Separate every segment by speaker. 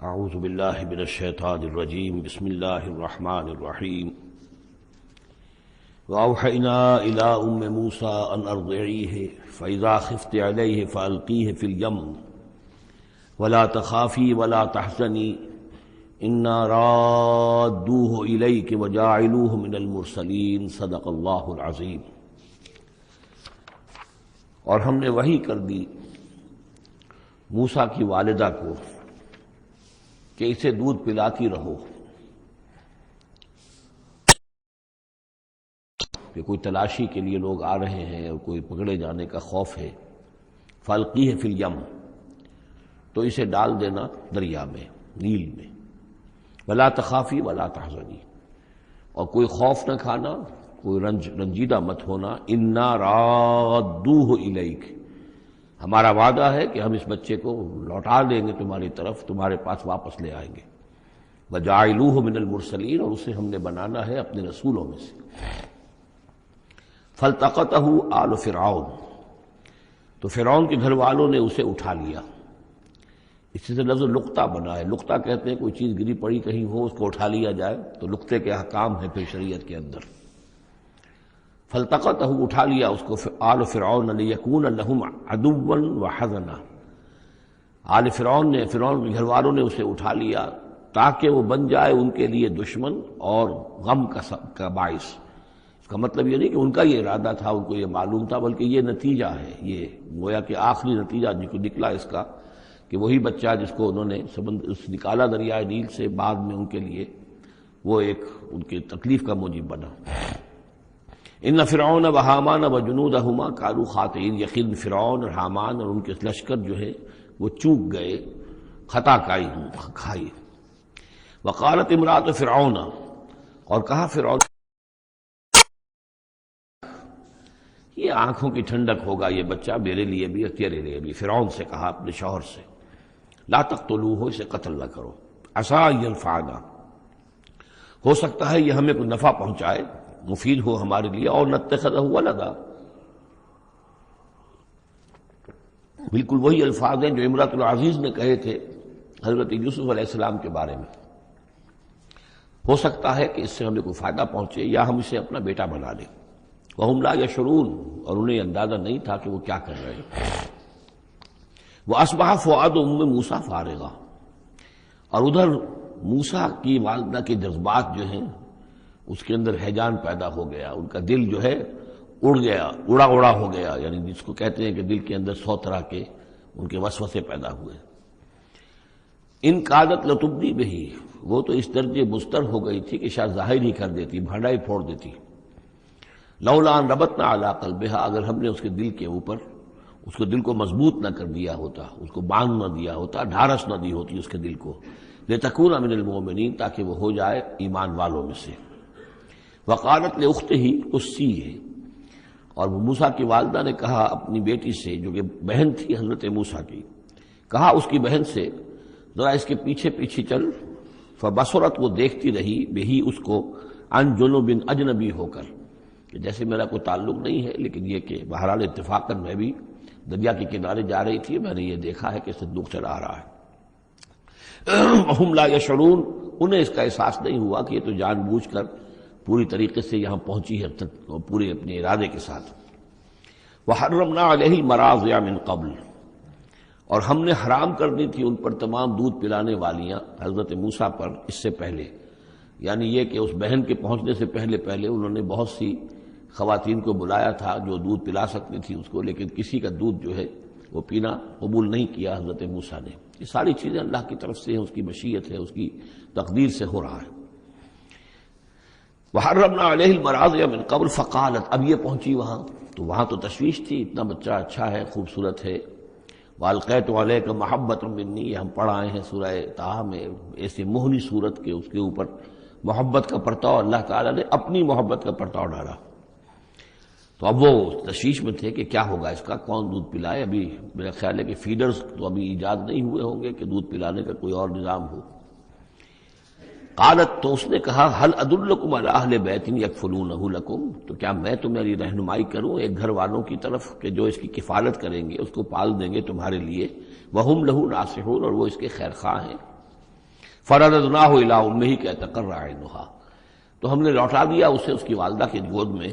Speaker 1: اعوذ باللہ من الشیطان الرجیم بسم اللہ الرحمن الرحیم وأوحينا إلى أم موسى أن أرضعيه فإذا خفت عليه فألقيه في اليم ولا تخافي ولا تحزني إنا رادوه إليك وجاعلوه من المرسلين صدق اللہ العظیم۔ اور ہم نے وحی کر دی موسیٰ کی والدہ کو کہ اسے دودھ پلاتی رہو کہ کوئی تلاشی کے لیے لوگ آ رہے ہیں اور کوئی پکڑے جانے کا خوف ہے۔ فَأَلْقِيهِ فِي الْيَمِّ، تو اسے ڈال دینا دریا میں، نیل میں۔ وَلَا تَخَافِي وَلَا تَحْزَنِي، اور کوئی خوف نہ کھانا، کوئی رنجیدہ مت ہونا۔ اِنَّا رَادُّوهُ إِلَيْكَ، ہمارا وعدہ ہے کہ ہم اس بچے کو لوٹا دیں گے تمہاری طرف، تمہارے پاس واپس لے آئیں گے۔ وَجَعَلُوهُ مِنَ الْمُرْسَلِينَ، اور اسے ہم نے بنانا ہے اپنے رسولوں میں سے۔ فَالْتَقَطَهُ آلُ فِرْعَوْنَ، تو فرعون کے گھر والوں نے اسے اٹھا لیا۔ اسی سے لفظ لقطہ بنا ہے۔ لقطہ کہتے ہیں کوئی چیز گری پڑی کہیں ہو، اس کو اٹھا لیا جائے، تو لقطے کے احکام ہیں پھر شریعت کے اندر۔ فَالْتَقَطَهُ، اٹھا لیا اس کو آلُ فِرْعَوْنَ لِيَكُونَ لَهُمْ عَدُوًّا وَحَزَنًا، آل فرعون نے، فرعون کے گھر والوں نے اسے اٹھا لیا تاکہ وہ بن جائے ان کے لیے دشمن اور غم کا باعث۔ اس کا مطلب یہ نہیں کہ ان کا یہ ارادہ تھا، ان کو یہ معلوم تھا، بلکہ یہ نتیجہ ہے، یہ گویا کہ آخری نتیجہ نکلا اس کا کہ وہی بچہ جس کو انہوں نے نکالا دریائے نیل سے، بعد میں ان کے لیے وہ ایک ان کی تکلیف کا موجب بنا۔ ان فرعون و حامان و جنودہما کانوا خاطئین، یقین فرعون اور حامان اور ان کے لشکر جو ہے وہ چوک گئے، خطا کھائی۔ وقالت امرأۃ فرعون، اور کہا فرعون، یہ آنکھوں کی ٹھنڈک ہوگا یہ بچہ میرے لیے بھی اور تیرے لیے بھی۔ فرعون سے کہا اپنے شوہر سے، لا تقتلوہ، اسے قتل نہ کرو، عسیٰ ان ینفعنا، ہو سکتا ہے یہ ہمیں کوئی نفع پہنچائے، مفید ہو ہمارے لیے، اور نتخذہ ولدا، بالکل وہی الفاظ ہیں جو امرأۃ العزیز نے کہے تھے حضرت یوسف علیہ السلام کے بارے میں۔ ہو سکتا ہے کہ اس سے ہمیں کوئی فائدہ پہنچے یا ہم اسے اپنا بیٹا بنا لیں۔ وَهُمْ لَا يَشْعُرُونَ، اور انہیں اندازہ نہیں تھا کہ وہ کیا کر رہے ہیں۔ وَأَصْبَحَ فُؤَادُ أُمِّ مُوسَىٰ فَارِغًا، اور ادھر موسیٰ کی والدہ کے جذبات جو ہیں اس کے اندر ہیجان پیدا ہو گیا، ان کا دل جو ہے اڑ گیا، اڑا ہو گیا، یعنی جس کو کہتے ہیں کہ دل کے اندر 100 طرح کے ان کے وسوسے پیدا ہوئے۔ ان کادت لتبدی بہ، وہ تو اس درجے مضطر ہو گئی تھی کہ شاید ظاہر ہی کر دیتی، بھانڈا ہی پھوڑ دیتی۔ لولا ان ربطنا علی قلبہا، اگر ہم نے اس کے دل کے اوپر اس کو دل کو مضبوط نہ کر دیا ہوتا، اس کو باندھ نہ دیا ہوتا، ڈھارس نہ دی ہوتی اس کے دل کو، لتکون من المؤمنین، تاکہ وہ ہو جائے ایمان والوں میں سے۔ وقالت لاختہ قصیہ، اور موسیٰ کی والدہ نے کہا اپنی بیٹی سے جو کہ بہن تھی حضرت موسیٰ کی، کہا اس کی بہن سے ذرا اس کے پیچھے پیچھے چل۔ فبصرت، وہ دیکھتی رہی، بہی اس کو، عن جنب، اجنبی ہو کر، کہ جیسے میرا کوئی تعلق نہیں ہے، لیکن یہ کہ بہرحال اتفاقاً میں بھی دریا کے کنارے جا رہی تھی، میں نے یہ دیکھا ہے کہ صندوق چلا رہا ہے۔ وَهُمْ لَا يَشْعُرُونَ، انہیں اس کا احساس نہیں ہوا کہ یہ تو جان بوجھ کر پوری طریقے سے یہاں پہنچی ہے، پورے اپنے ارادے کے ساتھ۔ وَحَرَّمْنَا عَلَيْهِ الْمَرَاضِعَ مِنْ قَبْلُ، اور ہم نے حرام کر دی تھی ان پر تمام دودھ پلانے والیاں حضرت موسیٰ پر اس سے پہلے، یعنی یہ کہ اس بہن کے پہنچنے سے پہلے انہوں نے بہت سی خواتین کو بلایا تھا جو دودھ پلا سکتی تھی اس کو، لیکن کسی کا دودھ جو ہے وہ پینا قبول نہیں کیا حضرت موسیٰ نے۔ یہ ساری چیزیں اللہ کی طرف سے ہیں، اس کی مشیت ہے، اس کی تقدیر سے ہو رہا ہے۔ وحرمنا علیہ المراضع من قبل فقالت، اب یہ پہنچی وہاں تو وہاں تو تشویش تھی، اتنا بچہ اچھا ہے، خوبصورت ہے۔ والقیت علیک محبۃ منی، یہ ہم پڑھ آئے ہیں سورہ طٰہٰ میں، ایسی موہنی صورت کے اس کے اوپر محبت کا پرتاؤ، اللہ تعالیٰ نے اپنی محبت کا پرتاؤ ڈالا۔ تو اب وہ تشویش میں تھے کہ کیا ہوگا اس کا، کون دودھ پلائے۔ ابھی میرا خیال ہے کہ فیڈرز تو ابھی ایجاد نہیں ہوئے ہوں گے کہ دودھ پلانے کا کوئی اور نظام ہو۔ قالت، تو اس نے کہا، هل ادلکم علی اہل بیت یکفلونہ لکم، تو کیا میں تمہاری رہنمائی کروں ایک گھر والوں کی طرف کہ جو اس کی کفالت کریں گے، اس کو پال دیں گے تمہارے لیے، وہم لہ ناصحون، اور وہ اس کے خیر خواہ ہیں۔ فرددناہ الی امہ کی تقر عینہا، تو ہم نے لوٹا دیا اسے اس کی والدہ کی گود میں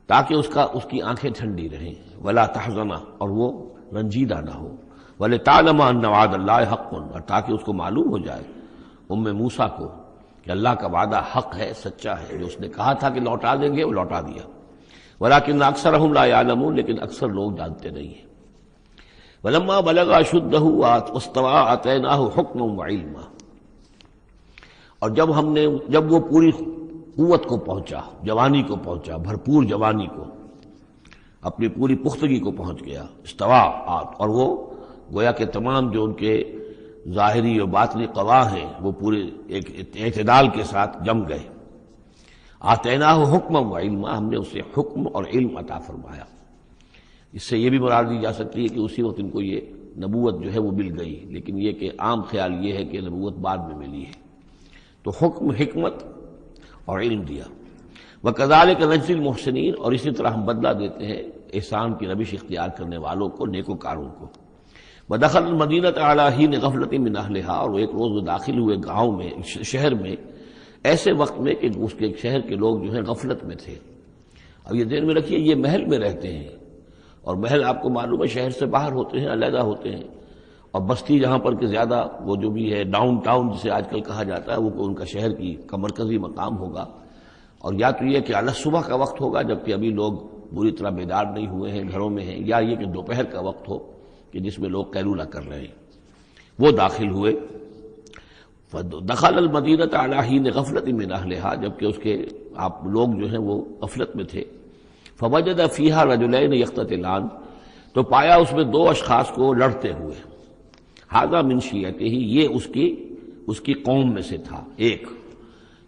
Speaker 1: تاکہ اس کی آنکھیں ٹھنڈی رہیں، ولا تحزن، اور وہ رنجیدہ نہ ہو، ولتعلم ان وعد اللہ حق، اور تاکہ اس کو معلوم ہو جائے موسیٰ کو کہ اللہ کا وعدہ حق ہے، سچا ہے، جو اس نے کہا تھا کہ لوٹا دیں گے وہ لوٹا دیا، ولکن اکثرهم لا يعلمون، لیکن اکثر لوگ جانتے نہیں ہیں۔ ولما بلغ اشدہ واستوى آتیناہ حکما وعلما، اور جب وہ پوری قوت کو پہنچا، جوانی کو پہنچا، بھرپور جوانی کو، اپنی پوری پختگی کو پہنچ گیا، استوا، اور وہ گویا کہ تمام جو ان کے ظاہری اور باطنی قوا ہیں وہ پورے ایک اعتدال کے ساتھ جم گئے۔ آتیناہ حکما وعلما، ہم نے اسے حکم اور علم عطا فرمایا۔ اس سے یہ بھی مراد دی جا سکتی ہے کہ اسی وقت ان کو یہ نبوت جو ہے وہ مل گئی، لیکن یہ کہ عام خیال یہ ہے کہ نبوت بعد میں ملی ہے، تو حکم، حکمت اور علم دیا۔ وَكَذَلِكَ نَجْزِي الْمُحْسِنِينَ، اور اسی طرح ہم بدلہ دیتے ہیں احسان کی روش اختیار کرنے والوں کو، نیکوکاروں کو۔ وَدَخَلَ الْمَدِينَةَ عَلَىٰ حِينِ غَفْلَةٍ مِّنْ أَهْلِهَا، اور ایک روز وہ داخل ہوئے گاؤں میں، شہر میں، ایسے وقت میں کہ اس کے شہر کے لوگ جو ہیں غفلت میں تھے۔ اب یہ ذہن میں رکھیے یہ محل میں رہتے ہیں، اور محل آپ کو معلوم ہے شہر سے باہر ہوتے ہیں، علیحدہ ہوتے ہیں، اور بستی جہاں پر کہ زیادہ وہ جو بھی ہے ڈاؤن ٹاؤن جسے آج کل کہا جاتا ہے، وہ ان کا شہر کا مرکزی مقام ہوگا، اور یا تو یہ کہ علی صبح کا وقت ہوگا جبکہ ابھی لوگ بری طرح بیدار نہیں ہوئے ہیں، گھروں میں ہیں، یا یہ کہ دوپہر کا وقت ہو کہ جس میں لوگ قیلولہ کر رہے ہیں۔ وہ داخل ہوئے، دخل المدینۃ علی حین غفلۃ من اہلہا، جبکہ اس کے آپ لوگ جو ہیں وہ غفلت میں تھے۔ فوجد فیہا رجلین یقتتلان، تو پایا اس میں دو اشخاص کو لڑتے ہوئے۔ ھذا من شیعتہ، یہ اس کی قوم میں سے تھا، ایک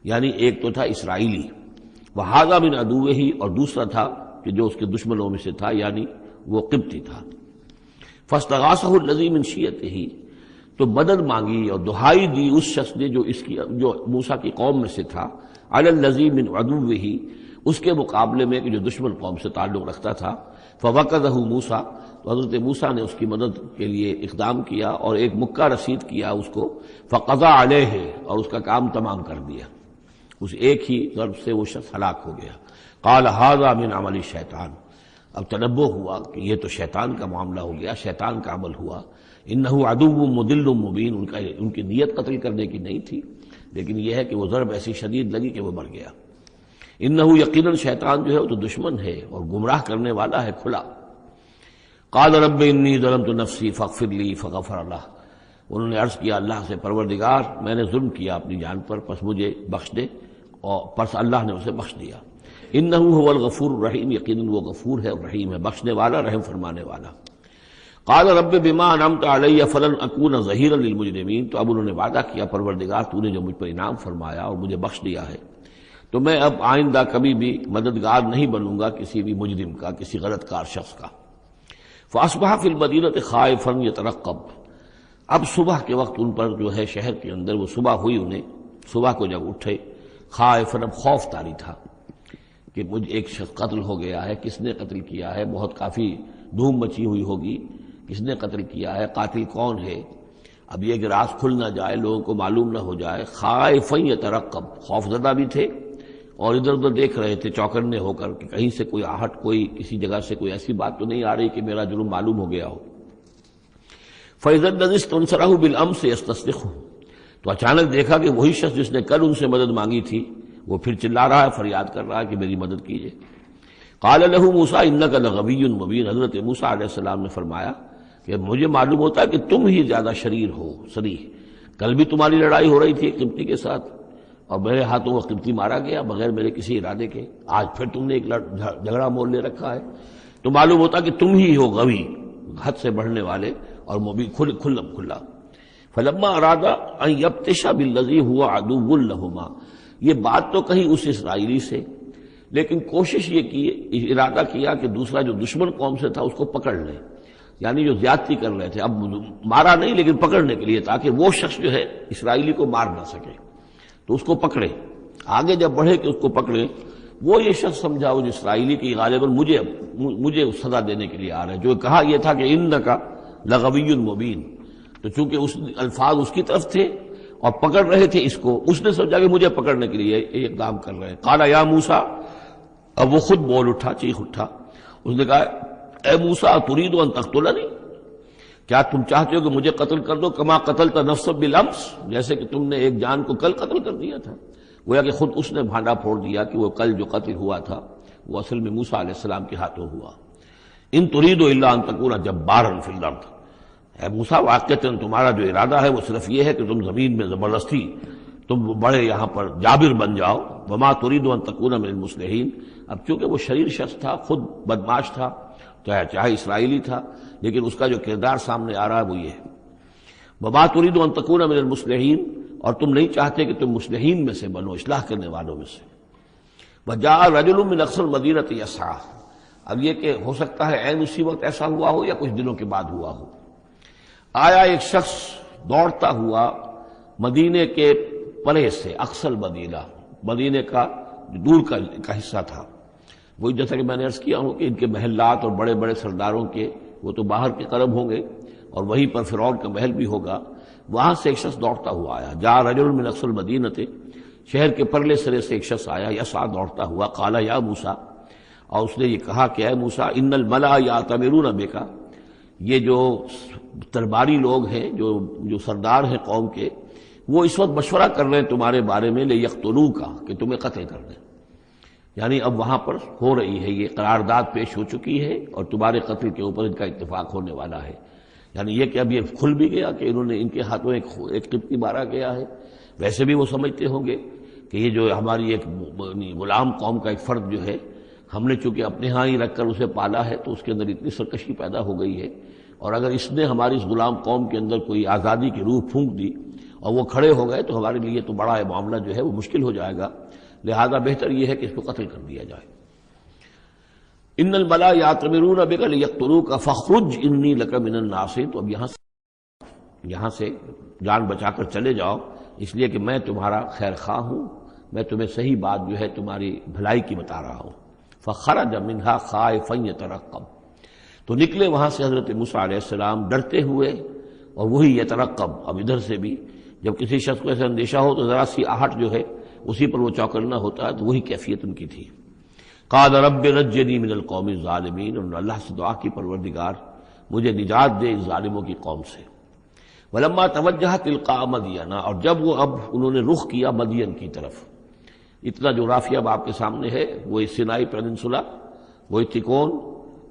Speaker 1: یعنی ایک تو تھا اسرائیلی، وھذا من عدوہ، اور دوسرا تھا کہ جو اس کے دشمنوں میں سے تھا یعنی وہ قبطی تھا۔ فاستغاثہ الذی من شیعتہ، تو مدد مانگی اور دہائی دی اس شخص نے جو موسیٰ کی قوم میں سے تھا، علی الذی من عدوہ، اس کے مقابلے میں کہ جو دشمن قوم سے تعلق رکھتا تھا۔ فوقظہ موسیٰ، تو حضرت موسیٰ نے اس کی مدد کے لیے اقدام کیا اور ایک مکہ رسید کیا اس کو، فقضى علیہ، اور اس کا کام تمام کر دیا، اس ایک ہی ضرب سے وہ شخص ہلاک ہو گیا۔ قال ھذا من عمل الشیطان، اب تنبہ ہوا کہ یہ تو شیطان کا معاملہ ہو گیا، شیطان کا عمل ہوا۔ انہ عدو مضل مبین، ان کی نیت قتل کرنے کی نہیں تھی، لیکن یہ ہے کہ وہ ضرب ایسی شدید لگی کہ وہ مر گیا۔ انہ یقیناً شیطان جو ہے وہ تو دشمن ہے اور گمراہ کرنے والا ہے کھلا۔ قال رب انی ظلمت نفسی فاغفر لی فغفر لہ، انہوں نے عرض کیا اللہ سے، پروردگار میں نے ظلم کیا اپنی جان پر، پس مجھے بخش دے، اور پس اللہ نے اسے بخش دیا۔ انہ هو الغفور الرحیم، یقیناً وہ غفور ہے اور رحیم ہے، بخشنے والا، رحم فرمانے والا۔ قال رب بما انعمت علی فلن اکون ظہیرا للمجرمین، تو اب انہوں نے وعدہ کیا پروردگار تو نے جو مجھ پر انعام فرمایا اور مجھے بخش دیا ہے تو میں اب آئندہ کبھی بھی مددگار نہیں بنوں گا کسی بھی مجرم کا، کسی غلط کار شخص کا۔ فاصبح فی المدینۃ خائفا یترقب، اب صبح کے وقت ان پر جو ہے شہر کے اندر، وہ صبح ہوئی انہیں، صبح کو جب اٹھے، خائفا، اب خوف طاری تھا کہ مجھ ایک شخص قتل ہو گیا ہے، کس نے قتل کیا ہے، بہت کافی دھوم مچی ہوئی ہوگی، کس نے قتل کیا ہے، قاتل کون ہے، اب یہ کہ راز کھل نہ جائے، لوگوں کو معلوم نہ ہو جائے۔ خائفا یترقب، خوف زدہ بھی تھے اور ادھر ادھر دیکھ رہے تھے چوکنے ہو کر کہ کہیں سے کوئی آہٹ، کوئی کسی جگہ سے کوئی ایسی بات تو نہیں آ رہی کہ میرا جرم معلوم ہو گیا ہو۔ فَإِذَا الَّذِي اسْتَنصَرَهُ بِالْأَمْسِ يَسْتَصْرِخُهُ، تو اچانک دیکھا کہ وہی شخص جس نے کل ان سے مدد مانگی تھی وہ پھر چلا رہا ہے، فریاد کر رہا ہے کہ میری مدد کیجیے۔ قال له موسیٰ انک لغوی مبین، حضرت موسیٰ علیہ السلام نے فرمایا کہ مجھے معلوم ہوتا ہے کہ تم ہی زیادہ شریر ہو، صریح، کل بھی تمہاری لڑائی ہو رہی تھی ایک قبطی کے ساتھ اور میرے ہاتھوں وہ قبطی مارا گیا بغیر میرے کسی ارادے کے، آج پھر تم نے ایک جھگڑا مول لے رکھا ہے، تو معلوم ہوتا کہ تم ہی ہو غوی، حد سے بڑھنے والے، اور مبین، کھلا۔ فلما اراد ان یبطش بالذی هو عدو لہما، یہ بات تو کہی اس اسرائیلی سے، لیکن کوشش یہ کی، ارادہ کیا کہ دوسرا جو دشمن قوم سے تھا اس کو پکڑ لے، یعنی جو زیادتی کر رہے تھے، اب مارا نہیں لیکن پکڑنے کے لیے، تاکہ وہ شخص جو ہے اسرائیلی کو مار نہ سکے، تو اس کو پکڑے، آگے جب بڑھے کہ اس کو پکڑے، وہ یہ شخص سمجھا وہ اسرائیلی کی غالباً مجھے سزا دینے کے لیے آ رہا ہے، جو کہا یہ تھا کہ انک لغوی مبین، تو چونکہ اس الفاظ اس کی طرف تھے اور پکڑ رہے تھے اس کو، اس نے سمجھا کہ مجھے پکڑنے کے لیے یہ اقدام کر رہے ہیں۔ قال یا موسیٰ، اب وہ خود بول اٹھا، چیخ اٹھا، اس نے کہا اے موسیٰ ترید ان تقتلنی، کیا تم چاہتے ہو کہ مجھے قتل کر دو؟ کما قتلت نفسا بالامس، جیسے کہ تم نے ایک جان کو کل قتل کر دیا تھا۔ گویا کہ خود اس نے بھانڈا پھوڑ دیا کہ وہ کل جو قتل ہوا تھا وہ اصل میں موسیٰ علیہ السلام کے ہاتھوں ہوا۔ ان ترید الا ان تکون جبارا فی الارض، اے موسیٰ واقعتاً تمہارا جو ارادہ ہے وہ صرف یہ ہے کہ تم زمین میں زبردستی تم بڑے یہاں پر جابر بن جاؤ۔ وما ترید ان تکون من المصلحین، اب چونکہ وہ شریر شخص تھا، خود بدمعاش تھا، چاہے اسرائیلی تھا، لیکن اس کا جو کردار سامنے آ رہا ہے وہ یہ ہے۔ وما ترید ان تکون من المصلحین، اور تم نہیں چاہتے کہ تم مصلحین میں سے بنو، اصلاح کرنے والوں میں سے۔ وجاء رجل من اقصى المدینۃ یسعیٰ، اب یہ کہ ہو سکتا ہے عین اسی وقت ایسا ہوا ہو یا کچھ دنوں کے بعد ہوا ہو، آیا ایک شخص دوڑتا ہوا مدینے کے پرے سے، اقصى المدینہ، مدینے کا دور کا حصہ تھا، وہی جیسا کہ میں نے عرض کیا ہوں کہ ان کے محلات اور بڑے بڑے سرداروں کے وہ تو باہر کے قرب ہوں گے، اور وہیں پر فرعون کا محل بھی ہوگا، وہاں سے ایک شخص دوڑتا ہوا آیا۔ جاء رجل من اقصى المدینۃ، شہر کے پرلے سرے سے ایک شخص آیا، یسعیٰ دوڑتا ہوا، قال یا موسیٰ، اور اس نے یہ کہا کہ اے موسیٰ ان الملأ یأتمرون بک، یہ جو درباری لوگ ہیں، جو سردار ہیں قوم کے، وہ اس وقت مشورہ کر رہے ہیں تمہارے بارے میں لیقتلوک، کہ تمہیں قتل کر دیں، یعنی اب وہاں پر ہو رہی ہے، یہ قرارداد پیش ہو چکی ہے اور تمہارے قتل کے اوپر ان کا اتفاق ہونے والا ہے۔ یعنی یہ کہ اب یہ کھل بھی گیا کہ انہوں نے ان کے ہاتھوں ایک قبطی مارا گیا ہے۔ ویسے بھی وہ سمجھتے ہوں گے کہ یہ جو ہماری ایک غلام قوم کا ایک فرد جو ہے، ہم نے چونکہ اپنے ہاں ہی رکھ کر اسے پالا ہے تو اس کے اندر اتنی سرکشی پیدا ہو گئی ہے، اور اگر اس نے ہماری اس غلام قوم کے اندر کوئی آزادی کی روح پھونک دی اور وہ کھڑے ہو گئے تو ہمارے لیے تو بڑا معاملہ جو ہے وہ مشکل ہو جائے گا، لہذا بہتر یہ ہے کہ اس کو قتل کر دیا جائے۔ ان الملأ یأتمرون بک لیقتلوک فاخرج انی لک من الناصرین، تو اب یہاں سے جان بچا کر چلے جاؤ، اس لیے کہ میں تمہارا خیر خواہ ہوں، میں تمہیں صحیح بات جو ہے تمہاری بھلائی کی بتا رہا ہوں۔ فخرج منها خائفا یترقب، تو نکلے وہاں سے حضرت موسیٰ علیہ السلام ڈرتے ہوئے، اور وہی یترقب، اب ادھر سے بھی جب کسی شخص کو ایسا اندیشہ ہو تو ذرا سی آہٹ جو ہے اسی پر وہ چوکنا ہوتا ہے، تو وہی کیفیت ان کی تھی۔ قال رب نجنی من القوم الظالمین، انہوں نے اللہ سے دعا کی پروردگار مجھے نجات دے اس ظالموں کی قوم سے۔ ولما توجہ تلقاء مدین، اور جب وہ اب انہوں نے رخ کیا مدین کی طرف، اتنا جغرافیہ اب آپ کے سامنے ہے، وہ سینائی پیننسولا، وہ تکون،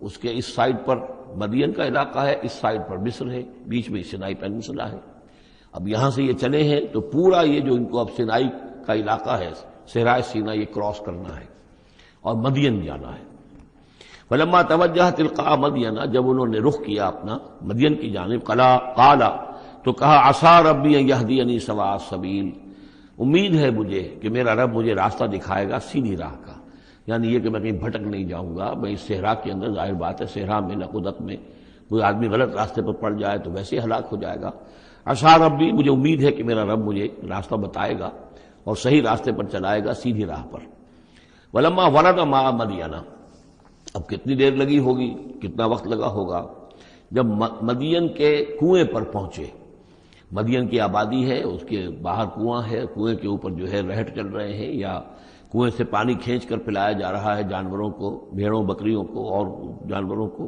Speaker 1: اس کے اس سائڈ پر مدین کا علاقہ ہے، اس سائڈ پر مصر ہے، بیچ میں سینائی پیننسولا ہے۔ اب یہاں سے یہ چلے ہیں تو پورا یہ جو ان کو اب سینائی کا علاقہ ہے، صحرائے سینا، یہ کراس کرنا ہے اور مدین جانا ہے۔ فلما توجہ تلقاء مدین، جب انہوں نے رخ کیا اپنا مدین کی جانب، قال، تو کہا عسیٰ ربی ان یہدینی سواء السبیل، امید ہے مجھے کہ میرا رب مجھے راستہ دکھائے گا سیدھی راہ کا، یعنی یہ کہ میں کہیں بھٹک نہیں جاؤں گا۔ میں اس صحرا کے اندر، ظاہر بات ہے صحرا میں نقودت میں کوئی آدمی غلط راستے پر پڑ جائے تو ویسے ہلاک ہو جائے گا۔ عسیٰ ربی، مجھے امید ہے کہ میرا رب مجھے راستہ بتائے گا اور صحیح راستے پر چلائے گا، سیدھی راہ پر۔ ولما ورد ماء مدین، اب کتنی دیر لگی ہوگی، کتنا وقت لگا ہوگا، جب مدین کے کنویں پر پہنچے۔ مدین کی آبادی ہے، اس کے باہر کنواں ہے، کنویں کے اوپر جو ہے رہٹ چل رہے ہیں، یا کنویں سے پانی کھینچ کر پلایا جا رہا ہے جانوروں کو، بھیڑوں بکریوں کو اور جانوروں کو۔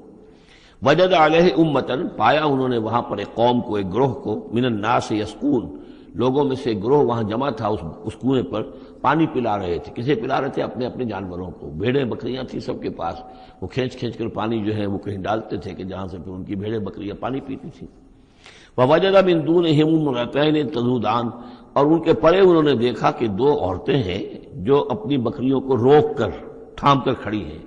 Speaker 1: وجد علیہ امتن، پایا انہوں نے وہاں پر ایک قوم کو، ایک گروہ کو، من الناس یسقون، لوگوں میں سے ایک گروہ وہاں جمع تھا، اس کنویں پر پانی پلا رہے تھے۔ کسے پلا رہے تھے؟ اپنے اپنے جانوروں کو، بھیڑیں بکریاں تھیں سب کے پاس، وہ کھینچ کھینچ کر پانی جو ہے وہ کہیں ڈالتے تھے کہ جہاں سے پھر ان کی بھیڑیں بکریاں پانی پیتی تھیں۔ ووجد من دونہم امرأتین تذودان، اور ان کے پرے انہوں نے دیکھا کہ دو عورتیں ہیں جو اپنی بکریوں کو روک کر، تھام کر کھڑی ہیں،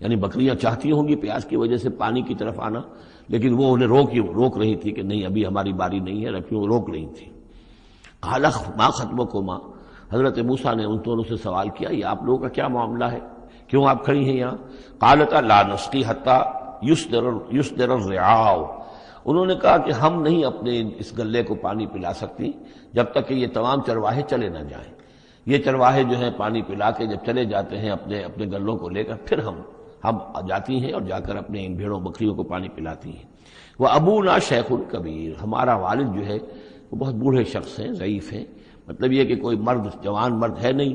Speaker 1: یعنی بکریاں چاہتی ہوں گی پیاس کی وجہ سے پانی کی طرف آنا، لیکن وہ انہیں روک رہی تھی کہ نہیں ابھی ہماری باری نہیں ہے، رکھیوں روک رہی تھی۔ قال ما خطبکما، حضرت موسیٰ نے ان دونوں سے سوال کیا یہ آپ لوگوں کا کیا معاملہ ہے، کیوں آپ کھڑی ہیں یہاں؟ قالتا لا نسقی حتی یصدر الرعاء، انہوں نے کہا کہ ہم نہیں اپنے اس گلے کو پانی پلا سکتی جب تک کہ یہ تمام چرواہے چلے نہ جائیں۔ یہ چرواہے جو ہیں پانی پلا کے جب چلے جاتے ہیں اپنے گلوں کو لے کر، پھر ہم جاتی ہیں اور جا کر اپنے ان بھیڑوں بکریوں کو پانی پلاتی ہیں۔ وہ ابونا شیخ کبیر، ہمارا والد جو ہے وہ بہت بوڑھے شخص ہیں، ضعیف ہیں، مطلب یہ کہ کوئی مرد، جوان مرد ہے نہیں،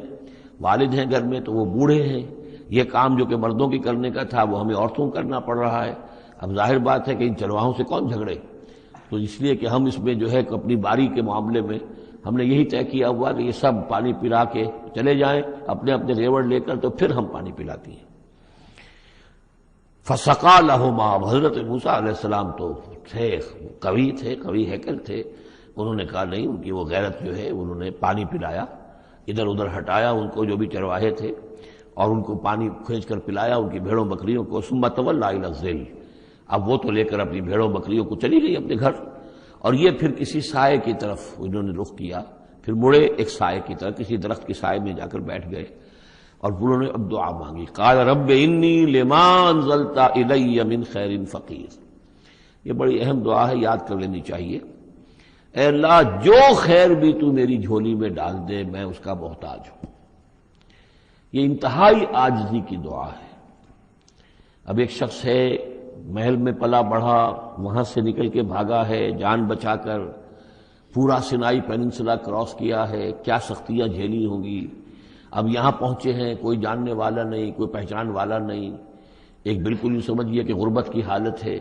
Speaker 1: والد ہیں گھر میں تو وہ بوڑھے ہیں، یہ کام جو کہ مردوں کی کرنے کا تھا وہ ہمیں عورتوں کو کرنا پڑ رہا ہے۔ اب ظاہر بات ہے کہ ان چرواہوں سے کون جھگڑے، تو اس لیے کہ ہم اس میں جو ہے اپنی باری کے معاملے میں ہم نے یہی طے کیا ہوا کہ یہ سب پانی پلا کے چلے جائیں اپنے اپنے ریوڑ لے کر، تو پھر ہم پانی پلاتی ہیں۔ فسقا لہما، حضرت موسیٰ علیہ السلام تو تھے، قوی ہیکل تھے، انہوں نے کہا نہیں، ان کی وہ غیرت جو ہے، انہوں نے پانی پلایا، ادھر ادھر ہٹایا ان کو جو بھی چرواہے تھے، اور ان کو پانی کھینچ کر پلایا ان کی بھیڑوں بکریوں کو۔ ثم تولی الی الظل، اب وہ تو لے کر اپنی بھیڑوں بکریوں کو چلی گئی اپنے گھر، اور یہ پھر کسی سائے کی طرف انہوں نے رخ کیا، پھر مڑے ایک سائے کی طرف، کسی درخت کے سائے میں جا کر بیٹھ گئے، اور انہوں نے اب دعا مانگی، قال رب انی لما انزلت الی من خیر فقیر۔ یہ بڑی اہم دعا ہے، یاد کر لینی چاہیے۔ اے اللہ، جو خیر بھی تو میری جھولی میں ڈال دے میں اس کا محتاج ہوں۔ یہ انتہائی عاجزی کی دعا ہے۔ اب ایک شخص ہے، محل میں پلا بڑھا، وہاں سے نکل کے بھاگا ہے جان بچا کر، پورا سینائی پیننسلا کراس کیا ہے، کیا سختیاں جھیلی ہوں گی، اب یہاں پہنچے ہیں، کوئی جاننے والا نہیں، کوئی پہچان والا نہیں، ایک بالکل یوں سمجھیے کہ غربت کی حالت ہے۔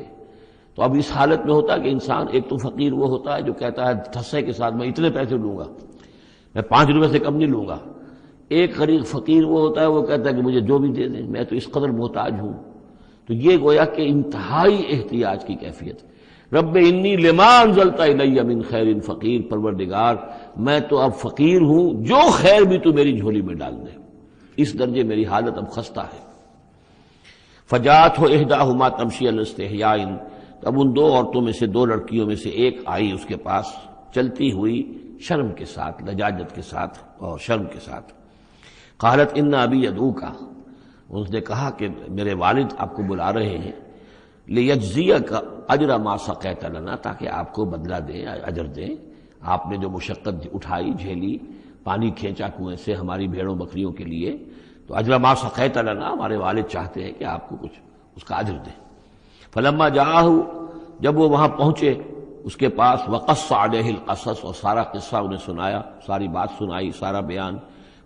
Speaker 1: تو اب اس حالت میں ہوتا ہے کہ انسان، ایک تو فقیر وہ ہوتا ہے جو کہتا ہے ٹھسے کے ساتھ میں اتنے پیسے لوں گا، میں 5 روپے سے کم نہیں لوں گا۔ ایک غریب فقیر وہ ہوتا ہے، وہ کہتا ہے کہ مجھے جو بھی دے دیں، میں تو اس قدر محتاج ہوں۔ تو یہ گویا کہ انتہائی احتیاج کی کیفیت۔ رب انی لما انزلت الی من خیر فقیر، پروردگار میں تو اب فقیر ہوں، جو خیر بھی تو میری جھولی میں ڈال دے، اس درجے میری حالت اب خستہ ہے۔ فجاءتہ احداہما تمشی علی استحیاء، اب ان 2 عورتوں میں سے، 2 لڑکیوں میں سے ایک آئی اس کے پاس چلتی ہوئی شرم کے ساتھ، لجاجت کے ساتھ اور شرم کے ساتھ۔ قالت ان ابی یدعوک، اس نے کہا کہ میرے والد آپ کو بلا رہے ہیں، لیجزیک اجر ما سقیت لنا، تاکہ آپ کو بدلہ دیں، اجر دیں، آپ نے جو مشقت اٹھائی، جھیلی، پانی کھینچا کنویں سے ہماری بھیڑوں بکریوں کے لیے، تو اجر ما سقیت لنا، ہمارے والد چاہتے ہیں کہ آپ کو کچھ اس کا اجر دیں۔ فلما جاءہ، جب وہ وہاں پہنچے اس کے پاس، وقص علیہ القصص، اور سارا قصہ انہیں سنایا، ساری بات سنائی، سارا بیان۔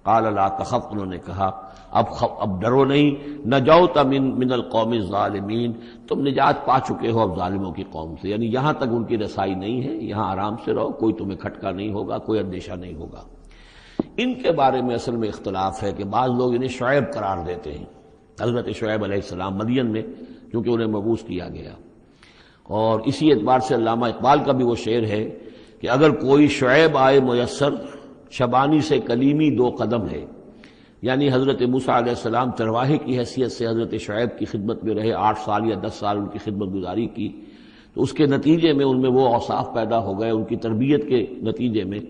Speaker 1: قال لا تخف، انہوں نے کہا اب ڈرو نہیں، نجوت من القوم الظالمین، تم نجات پا چکے ہو اب ظالموں کی قوم سے، یعنی یہاں تک ان کی رسائی نہیں ہے، یہاں آرام سے رہو، کوئی تمہیں کھٹکا نہیں ہوگا، کوئی اندیشہ نہیں ہوگا۔ ان کے بارے میں اصل میں اختلاف ہے کہ بعض لوگ انہیں شعیب قرار دیتے ہیں، حضرت شعیب علیہ السلام، مدین میں کیونکہ انہیں مبعوث کیا گیا، اور اسی اعتبار سے علامہ اقبال کا بھی وہ شعر ہے کہ اگر کوئی شعیب آئے میسر، شبانی سے کلیمی 2 قدم ہے، یعنی حضرت موسیٰ علیہ السلام چرواہے کی حیثیت سے حضرت شعیب کی خدمت میں رہے، 8 سال یا 10 سال ان کی خدمت گزاری کی، تو اس کے نتیجے میں ان میں وہ اوصاف پیدا ہو گئے، ان کی تربیت کے نتیجے میں،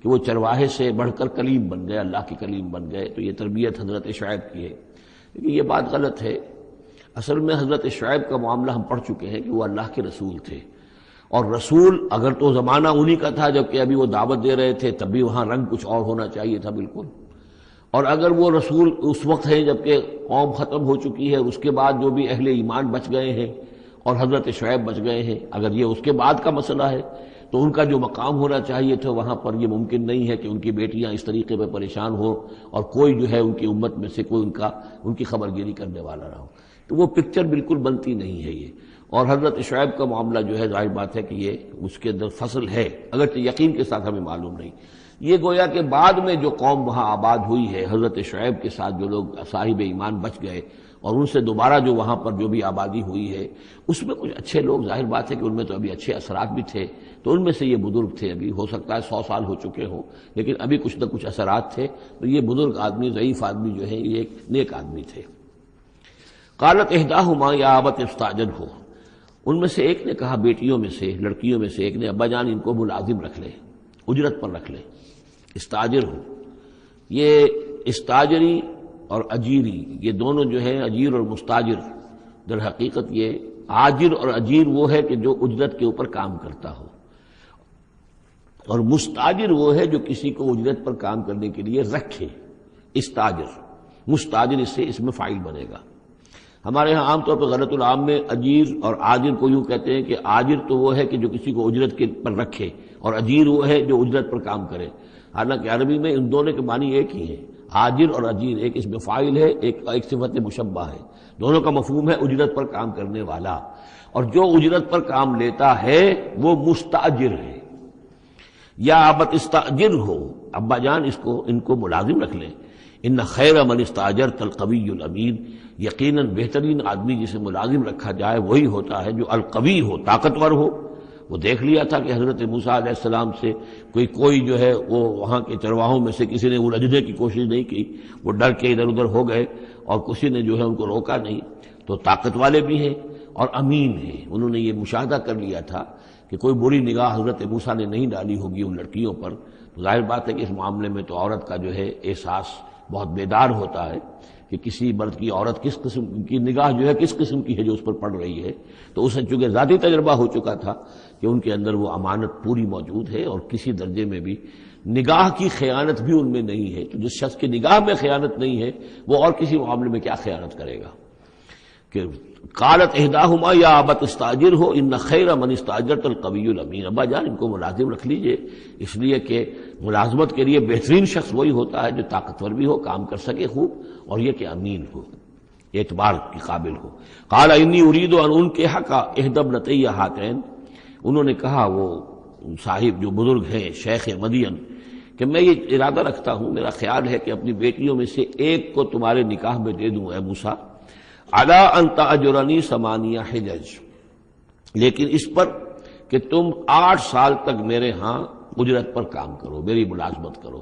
Speaker 1: کہ وہ چرواہے سے بڑھ کر کلیم بن گئے، اللہ کے کلیم بن گئے۔ تو یہ تربیت حضرت شعیب کی ہے، لیکن یہ بات غلط ہے۔ اصل میں حضرت شعیب کا معاملہ ہم پڑھ چکے ہیں کہ وہ اللہ کے رسول تھے، اور رسول اگر تو زمانہ انہی کا تھا جبکہ ابھی وہ دعوت دے رہے تھے، تب بھی وہاں رنگ کچھ اور ہونا چاہیے تھا بالکل، اور اگر وہ رسول اس وقت ہیں جبکہ قوم ختم ہو چکی ہے، اس کے بعد جو بھی اہل ایمان بچ گئے ہیں اور حضرت شعیب بچ گئے ہیں، اگر یہ اس کے بعد کا مسئلہ ہے تو ان کا جو مقام ہونا چاہیے تھا وہاں پر یہ ممکن نہیں ہے کہ ان کی بیٹیاں اس طریقے پہ پریشان ہوں اور کوئی جو ہے ان کی امت میں سے کوئی ان کی خبر گیری کرنے والا نہ ہو۔ تو وہ پکچر بالکل بنتی نہیں ہے یہ، اور حضرت شعیب کا معاملہ جو ہے ظاہر بات ہے کہ یہ اس کے اندر فصل ہے، اگرچہ یقین کے ساتھ ہمیں معلوم نہیں۔ یہ گویا کہ بعد میں جو قوم وہاں آباد ہوئی ہے حضرت شعیب کے ساتھ، جو لوگ صاحب ایمان بچ گئے اور ان سے دوبارہ جو وہاں پر جو بھی آبادی ہوئی ہے، اس میں کچھ اچھے لوگ، ظاہر بات ہے کہ ان میں تو ابھی اچھے اثرات بھی تھے، تو ان میں سے یہ بزرگ تھے، ابھی ہو سکتا ہے 100 سال ہو چکے ہوں، لیکن ابھی کچھ نہ کچھ اثرات تھے، تو یہ بزرگ آدمی، ضعیف آدمی جو ہے یہ ایک نیک آدمی تھے۔ قالت احداہما یا ابت استاجرہ، ان میں سے ایک نے کہا، بیٹیوں میں سے، لڑکیوں میں سے ایک نے، ابا جان ان کو ملازم رکھ لیں، اجرت پر رکھ لیں، استاجر ہو۔ یہ استاجری اور اجیری، یہ دونوں جو ہیں اجیر اور مستاجر، در حقیقت یہ آجر اور اجیر وہ ہے کہ جو اجرت کے اوپر کام کرتا ہو، اور مستاجر وہ ہے جو کسی کو اجرت پر کام کرنے کے لیے رکھے، استاجر، مستاجر اس سے اس میں فاعل بنے گا۔ ہمارے یہاں عام طور پر غلط العام میں اجیر اور آجر کو یوں کہتے ہیں کہ آجر تو وہ ہے کہ جو کسی کو اجرت کے پر رکھے، اور اجیر وہ ہے جو اجرت پر کام کرے، حالانکہ عربی میں ان دونوں کے معنی ایک ہی ہے۔ آجر اور اجیر ایک اس میں فاعل ہے، ایک صفت مشبہ ہے، دونوں کا مفہوم ہے اجرت پر کام کرنے والا، اور جو اجرت پر کام لیتا ہے وہ مستاجر ہے۔ یا ابت استاجر ہو، ابا جان ان کو ملازم رکھ لیں۔ ان خیر من استاجرت القوی الامین، یقیناً بہترین آدمی جسے ملازم رکھا جائے وہی ہوتا ہے جو القوی ہو، طاقتور ہو۔ وہ دیکھ لیا تھا کہ حضرت موسیٰ علیہ السلام سے کوئی جو ہے وہ وہاں کے چرواہوں میں سے کسی نے الجھنے کی کوشش نہیں کی، وہ ڈر کے ادھر ادھر ہو گئے اور کسی نے جو ہے ان کو روکا نہیں۔ تو طاقت والے بھی ہیں اور امین ہیں، انہوں نے یہ مشاہدہ کر لیا تھا کہ کوئی بری نگاہ حضرت موسیٰ نے نہیں ڈالی ہوگی ان لڑکیوں پر۔ تو ظاہر بات ہے کہ اس معاملے میں تو عورت کا جو ہے احساس بہت بیدار ہوتا ہے کہ کسی مرد کی عورت کس قسم کی نگاہ جو ہے کس قسم کی ہے جو اس پر پڑ رہی ہے۔ تو اسے چونکہ ذاتی تجربہ ہو چکا تھا کہ ان کے اندر وہ امانت پوری موجود ہے اور کسی درجے میں بھی نگاہ کی خیانت بھی ان میں نہیں ہے۔ تو جس شخص کی نگاہ میں خیانت نہیں ہے وہ اور کسی معاملے میں کیا خیانت کرے گا؟ کہ قالت احداہما یا ابت استاجر ہو ان خیر من استاجرت القوی الامین، ابا جان ان کو ملازم رکھ لیجئے، اس لیے کہ ملازمت کے لیے بہترین شخص وہی ہوتا ہے جو طاقتور بھی ہو، کام کر سکے خوب، اور یہ کہ امین ہو، اعتبار کے قابل ہو۔ قال انی ارید ان انکحک احدی ابنتی ہاتین، انہوں نے کہا وہ صاحب جو بزرگ ہیں شیخ مدین کہ میں یہ ارادہ رکھتا ہوں، میرا خیال ہے کہ اپنی بیٹیوں میں سے ایک کو تمہارے نکاح میں دے دوں اے موسیٰ، علی ان تأجرنی ثمانیہ حجج، لیکن اس پر کہ تم 8 سال تک میرے ہاں اجرت پر کام کرو، میری ملازمت کرو۔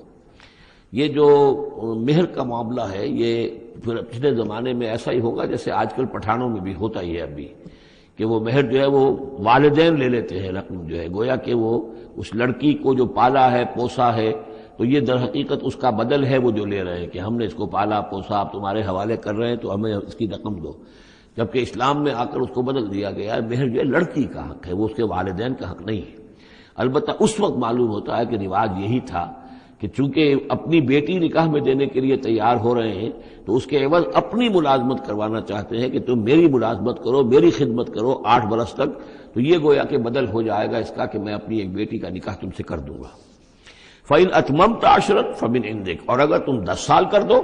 Speaker 1: یہ جو مہر کا معاملہ ہے یہ پھر پچھلے زمانے میں ایسا ہی ہوگا جیسے آج کل پٹھانوں میں بھی ہوتا ہی ہے ابھی، کہ وہ مہر جو ہے وہ والدین لے لیتے ہیں رقم جو ہے، گویا کہ وہ اس لڑکی کو جو پالا ہے پوسا ہے تو یہ در حقیقت اس کا بدل ہے وہ جو لے رہے ہیں کہ ہم نے اس کو پالا پوسا، آپ تمہارے حوالے کر رہے ہیں تو ہمیں اس کی رقم دو، جبکہ اسلام میں آ کر اس کو بدل دیا گیا ہے۔ مہر جو ہے لڑکی کا حق ہے، وہ اس کے والدین کا حق نہیں ہے۔ البتہ اس وقت معلوم ہوتا ہے کہ رواج یہی تھا کہ چونکہ اپنی بیٹی نکاح میں دینے کے لیے تیار ہو رہے ہیں تو اس کے عوض اپنی ملازمت کروانا چاہتے ہیں کہ تم میری ملازمت کرو، میری خدمت کرو 8 برس تک، تو یہ گویا کہ بدل ہو جائے گا اس کا کہ میں اپنی ایک بیٹی کا نکاح تم سے کر دوں گا۔ فَإِنْ أَتْمَمْتَ عَشْرًا فَمِنْ عِنْدِكَ، اور اگر تم 10 سال کر دو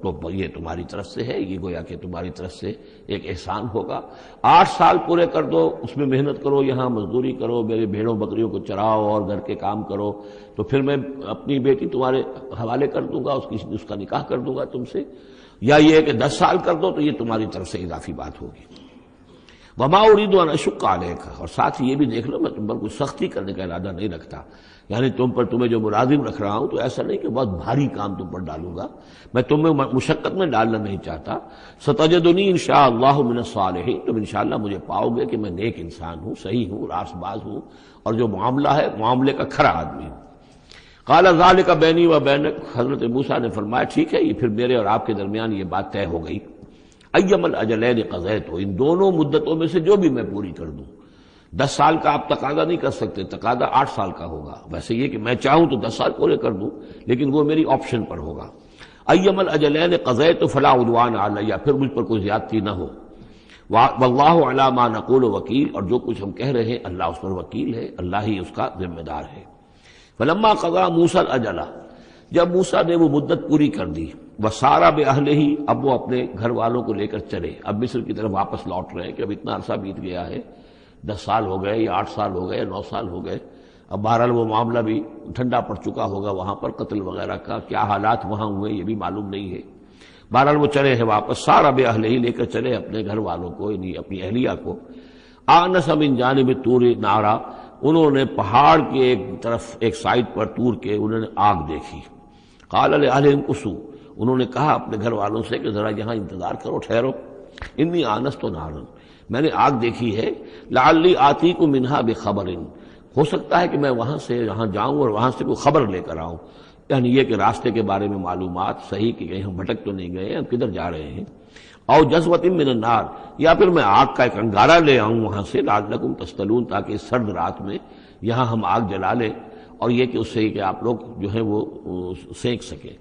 Speaker 1: تو یہ تمہاری طرف سے ہے، یہ گویا کہ تمہاری طرف سے ایک احسان ہوگا۔ 8 سال پورے کر دو، اس میں محنت کرو، یہاں مزدوری کرو، میرے بھیڑوں بکریوں کو چراؤ اور گھر کے کام کرو، تو پھر میں اپنی بیٹی تمہارے حوالے کر دوں گا، اس کا نکاح کر دوں گا تم سے۔ یا یہ ہے کہ 10 سال کر دو تو یہ تمہاری طرف سے اضافی بات ہوگی۔ وما اريد ان اشق عليك، اور ساتھ ہی یہ بھی دیکھ لو میں تم پر کوئی سختی کرنے کا ارادہ نہیں رکھتا، یعنی تمہیں جو ملازم رکھ رہا ہوں تو ایسا نہیں کہ بہت بھاری کام تم پر ڈالوں گا، میں تمہیں مشقت میں ڈالنا نہیں چاہتا۔ ستجدنی انشاءاللہ من الصالحین، تم انشاءاللہ مجھے پاؤ گے کہ میں نیک انسان ہوں، صحیح ہوں، راست باز ہوں، اور جو معاملہ ہے معاملے کا کھرا آدمی ہوں۔ قال ذلك بینی و بینک، حضرت موسیٰ نے فرمایا ٹھیک ہے، یہ پھر میرے اور آپ کے درمیان یہ بات طے ہو گئی۔ ایم الاجلین قضیت، ان دونوں مدتوں میں سے جو بھی میں پوری کر دوں۔ 10 سال کا آپ تقاضا نہیں کر سکتے، تقاضا 8 سال کا ہوگا، ویسے یہ کہ میں چاہوں تو 10 سال پورے کر دوں لیکن وہ میری آپشن پر ہوگا۔ ایم الاجلین قضیت فلا عدوان علی، پھر مجھ پر کوئی زیادتی نہ ہو۔ واللہ علی ما نقول وکیل، اور جو کچھ ہم کہہ رہے ہیں اللہ اس پر وکیل ہے، اللہ ہی اس کا ذمہ دار ہے۔ فلما قضى موسیٰ الاجل، جب موسیٰ نے وہ مدت پوری کر دی، وسارا باہلہ، اب وہ اپنے گھر والوں کو لے کر چلے، اب مصر کی طرف واپس لوٹ رہے ہیں کہ اب اتنا عرصہ بیت گیا ہے، 10 سال ہو گئے یا 8 سال ہو گئے یا 9 سال ہو گئے، اب بہرحال وہ معاملہ بھی ٹھنڈا پڑ چکا ہوگا، وہاں پر قتل وغیرہ کا کیا حالات وہاں ہوئے یہ بھی معلوم نہیں ہے۔ بہرحال وہ چلے ہیں واپس، سارا باہلہ لے کر چلے اپنے گھر والوں کو، یعنی اپنی اہلیہ کو۔ آنس من جانب طور نارا، انہوں نے پہاڑ کے ایک طرف ایک سائڈ پر طور کے انہوں نے آگ دیکھی۔ قال لأہلہم کثوا، انہوں نے کہا اپنے گھر والوں سے کہ ذرا یہاں انتظار کرو، ٹھہرو، انی آنست نارا، میں نے آگ دیکھی ہے، لعلی آتیکم منہا بخبر، ہو سکتا ہے کہ میں وہاں سے یہاں جاؤں اور وہاں سے کوئی خبر لے کر آؤں، یعنی یہ کہ راستے کے بارے میں معلومات، صحیح کہ کہیں ہم بھٹک تو نہیں گئے، ہم کدھر جا رہے ہیں۔ او جذوۃ من النار، یا پھر میں آگ کا ایک انگارہ لے آؤں وہاں سے، لعلکم تصطلون، تاکہ اس سرد رات میں یہاں ہم آگ جلا لیں، اور یہ کہ اس سے کہ آپ لوگ جو ہے وہ سینک سکیں۔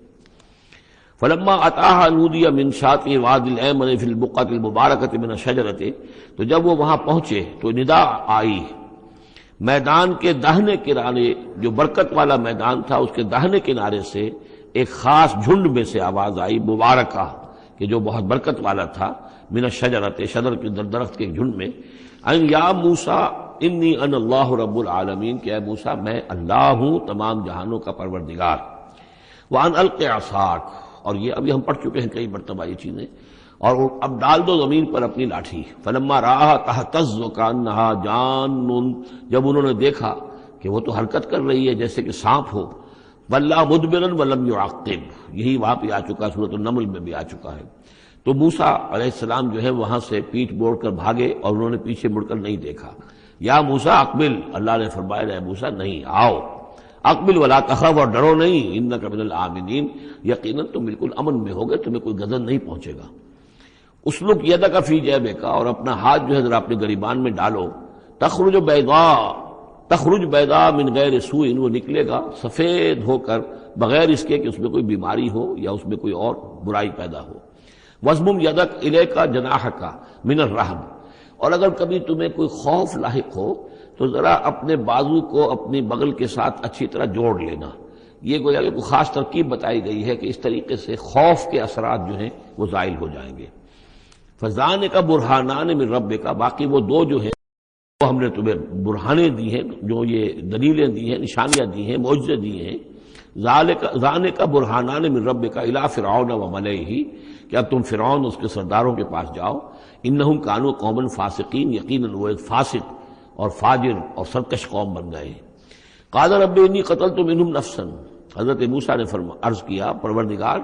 Speaker 1: فلما اتاها نودی من شاطئ الوادی الایمن فی البقعۃ المبارکۃ من الشجرۃ، تو جب وہ وہاں پہنچے تو ندا آئی میدان کے داہنے کنارے، جو برکت والا میدان تھا اس کے داہنے کنارے سے ایک خاص جھنڈ میں سے آواز آئی، مبارکہ کہ جو بہت برکت والا تھا، من الشجرۃ، شجر کے درخت کے ایک جھنڈ میں، ان یا موسیٰ انی انا اللہ رب العالمین، کہ اے موسیٰ میں اللہ ہوں تمام جہانوں کا پروردگار، وان الق عصاک، اور یہ ابھی ہم پڑھ چکے ہیں کئی مرتبہ یہ چیزیں، اور اب ڈال دو زمین پر اپنی لاٹھی، فلما رآہا تہتز کانہا جان، جب انہوں نے دیکھا کہ وہ تو حرکت کر رہی ہے جیسے کہ سانپ ہو، ولا مدبرا ولم يعقب، یہی وہاں پہ آ چکا، سورۃ النمل میں بھی آ چکا ہے۔ تو موسیٰ علیہ السلام جو ہے وہاں سے پیٹھ موڑ کر بھاگے اور انہوں نے پیچھے مڑ کر نہیں دیکھا۔ یا موسیٰ اقبل، اللہ نے فرمایا اے موسیٰ نہیں، آؤ، اقبل ولا تخف، اور ڈرو نہیں، انک من الآمنین، یقیناً تم بالکل امن میں ہوگے، تمہیں کوئی غضب نہیں پہنچے گا۔ اسلک یدک فی جیبک، اور اپنا ہاتھ جو ہے ذرا اپنے گریبان میں ڈالو، تخرج بیضاء من غیر سوء، وہ نکلے گا سفید ہو کر بغیر اس کے کہ اس میں کوئی بیماری ہو یا اس میں کوئی اور برائی پیدا ہو۔ وَاضْمُمْ یدک الیک جناحک من الرہب، اور اگر کبھی تمہیں کوئی خوف لاحق ہو تو ذرا اپنے بازو کو اپنی بغل کے ساتھ اچھی طرح جوڑ لینا۔ یہ گویا کہ کوئی خاص ترکیب بتائی گئی ہے کہ اس طریقے سے خوف کے اثرات جو ہیں وہ زائل ہو جائیں گے۔ فَذَانِکَ بُرْہَانَانِ مِن رَبِّکَ، باقی وہ دو جو ہیں وہ ہم نے تمہیں برہانے دی ہیں، جو یہ دلیلیں دی ہیں، نشانیاں دی ہیں، معجزے دی ہیں۔ ذَانِکَ بُرْہَانَانِ مِن رَبِّکَ إِلَىٰ فِرْعَوْنَ وَمَلَئِهِ، کہ اب تم فرعون اس کے سرداروں کے پاس جاؤ، انہم کانوا قوما فاسقین، یقیناً وہ ایک فاسق اور فاجر اور سرکش قوم بن گئے ہیں۔ قال رب انی قتلت منہم نفسا، حضرت موسیٰ نے عرض کیا پروردگار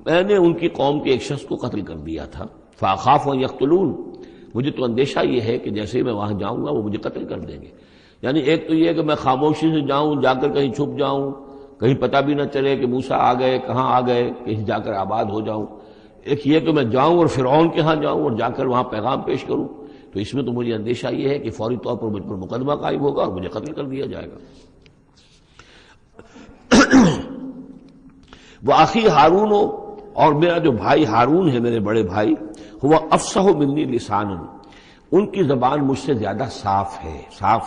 Speaker 1: میں نے ان کی قوم کے ایک شخص کو قتل کر دیا تھا، فاخاف ان یقتلون، مجھے تو اندیشہ یہ ہے کہ جیسے ہی میں وہاں جاؤں گا وہ مجھے قتل کر دیں گے۔ یعنی ایک تو یہ کہ میں خاموشی سے جاؤں، جا کر کہیں چھپ جاؤں، کہیں پتہ بھی نہ چلے کہ موسیٰ آ گئے، کہاں آ گئے، کہیں جا کر آباد ہو جاؤں۔ ایک یہ کہ میں جاؤں اور فرعون کے ہاں جاؤں اور جا کر وہاں پیغام پیش کروں، تو اس میں تو مجھے اندیشہ یہ ہے کہ فوری طور پر مجھ پر مقدمہ قائم ہوگا اور مجھے قتل کر دیا جائے گا۔ وہ آخی ہارون، اور میرا جو بھائی ہارون ہے، میرے بڑے بھائی، ہوا افصح منی لسانا، ان کی زبان مجھ سے زیادہ صاف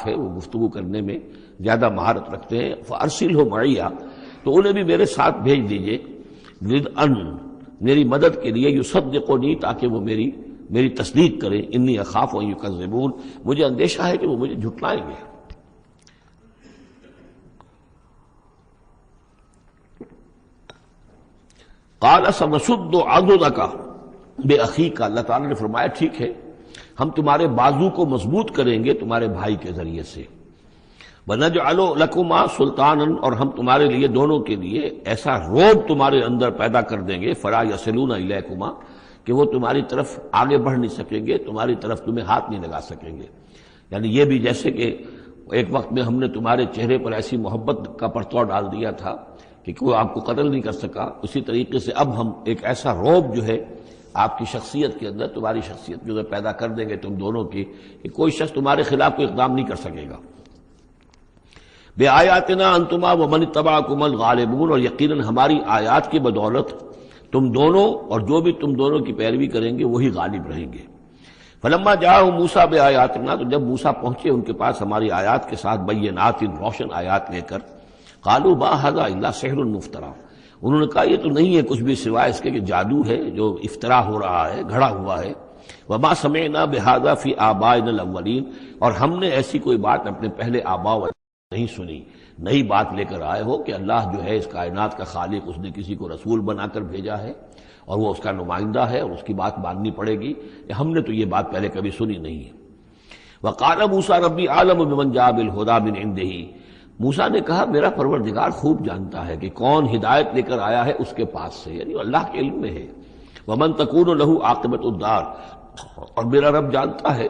Speaker 1: ہے، وہ گفتگو کرنے میں زیادہ مہارت رکھتے ہیں۔ فارسلہ معی، تو انہیں بھی میرے ساتھ بھیج دیجئے، ردءً، میری مدد کے لیے، یصدقونی، تاکہ وہ میری تصدیق کریں، انی اخاف ان یکذبون، مجھے اندیشہ ہے کہ وہ مجھے جھٹلائیں گے۔ قال سنشد عضدک باخیک، اللہ تعالیٰ نے فرمایا ٹھیک ہے، ہم تمہارے بازو کو مضبوط کریں گے تمہارے بھائی کے ذریعے سے۔ وَنَجْعَلُ لَكُمَا سُلْطَانًا، اور ہم تمہارے لیے دونوں کے لیے ایسا روب تمہارے اندر پیدا کر دیں گے، فَلَا يَصِلُونَ إِلَيْكُمَا، کہ وہ تمہاری طرف آگے بڑھ نہیں سکیں گے، تمہاری طرف تمہیں ہاتھ نہیں لگا سکیں گے۔ یعنی یہ بھی جیسے کہ ایک وقت میں ہم نے تمہارے چہرے پر ایسی محبت کا پرتو ڈال دیا تھا کہ کوئی آپ کو قتل نہیں کر سکا، اسی طریقے سے اب ہم ایک ایسا روب جو ہے آپ کی شخصیت کے اندر، تمہاری شخصیت جو ہے پیدا کر دیں گے تم دونوں کی، کہ کوئی شخص تمہارے خلاف کوئی اقدام نہیں کر سکے گا۔ بے آیاتنا انتما ومن اتبعکم الغالبون، اور یقیناً ہماری آیات کی بدولت تم دونوں اور جو بھی تم دونوں کی پیروی کریں گے وہی غالب رہیں گے۔ فلما جاءهم موسیٰ بآیاتنا، تو جب موسیٰ پہنچے ان کے پاس ہماری آیات کے ساتھ، بینات، روشن آیات لے کر، قالوا ما ھذا الا سحر مفترى، انہوں نے کہا یہ تو نہیں ہے کچھ بھی سوائے اس کے کہ جادو ہے جو افترا ہو رہا ہے، گھڑا ہوا ہے۔ وما سمعنا بھذا فی آبائنا الاولین، اور ہم نے ایسی کوئی بات اپنے پہلے آباء نہیں سنی۔ نئی بات لے کر آئے ہو کہ اللہ جو ہے اس کائنات کا خالق، اس نے کسی کو رسول بنا کر بھیجا ہے اور وہ اس کا نمائندہ ہے اور اس کی بات ماننی پڑے گی، ہم نے تو یہ بات پہلے کبھی سنی نہیں ہے۔ وقال موسیٰ ربی اعلم بمن جاء بالہدی من عنده، موسیٰ نے کہا میرا پروردگار خوب جانتا ہے کہ کون ہدایت لے کر آیا ہے اس کے پاس سے، یعنی اللہ کے علم میں ہے۔ ومن تکون له عاقبۃ الدار، اور میرا رب جانتا ہے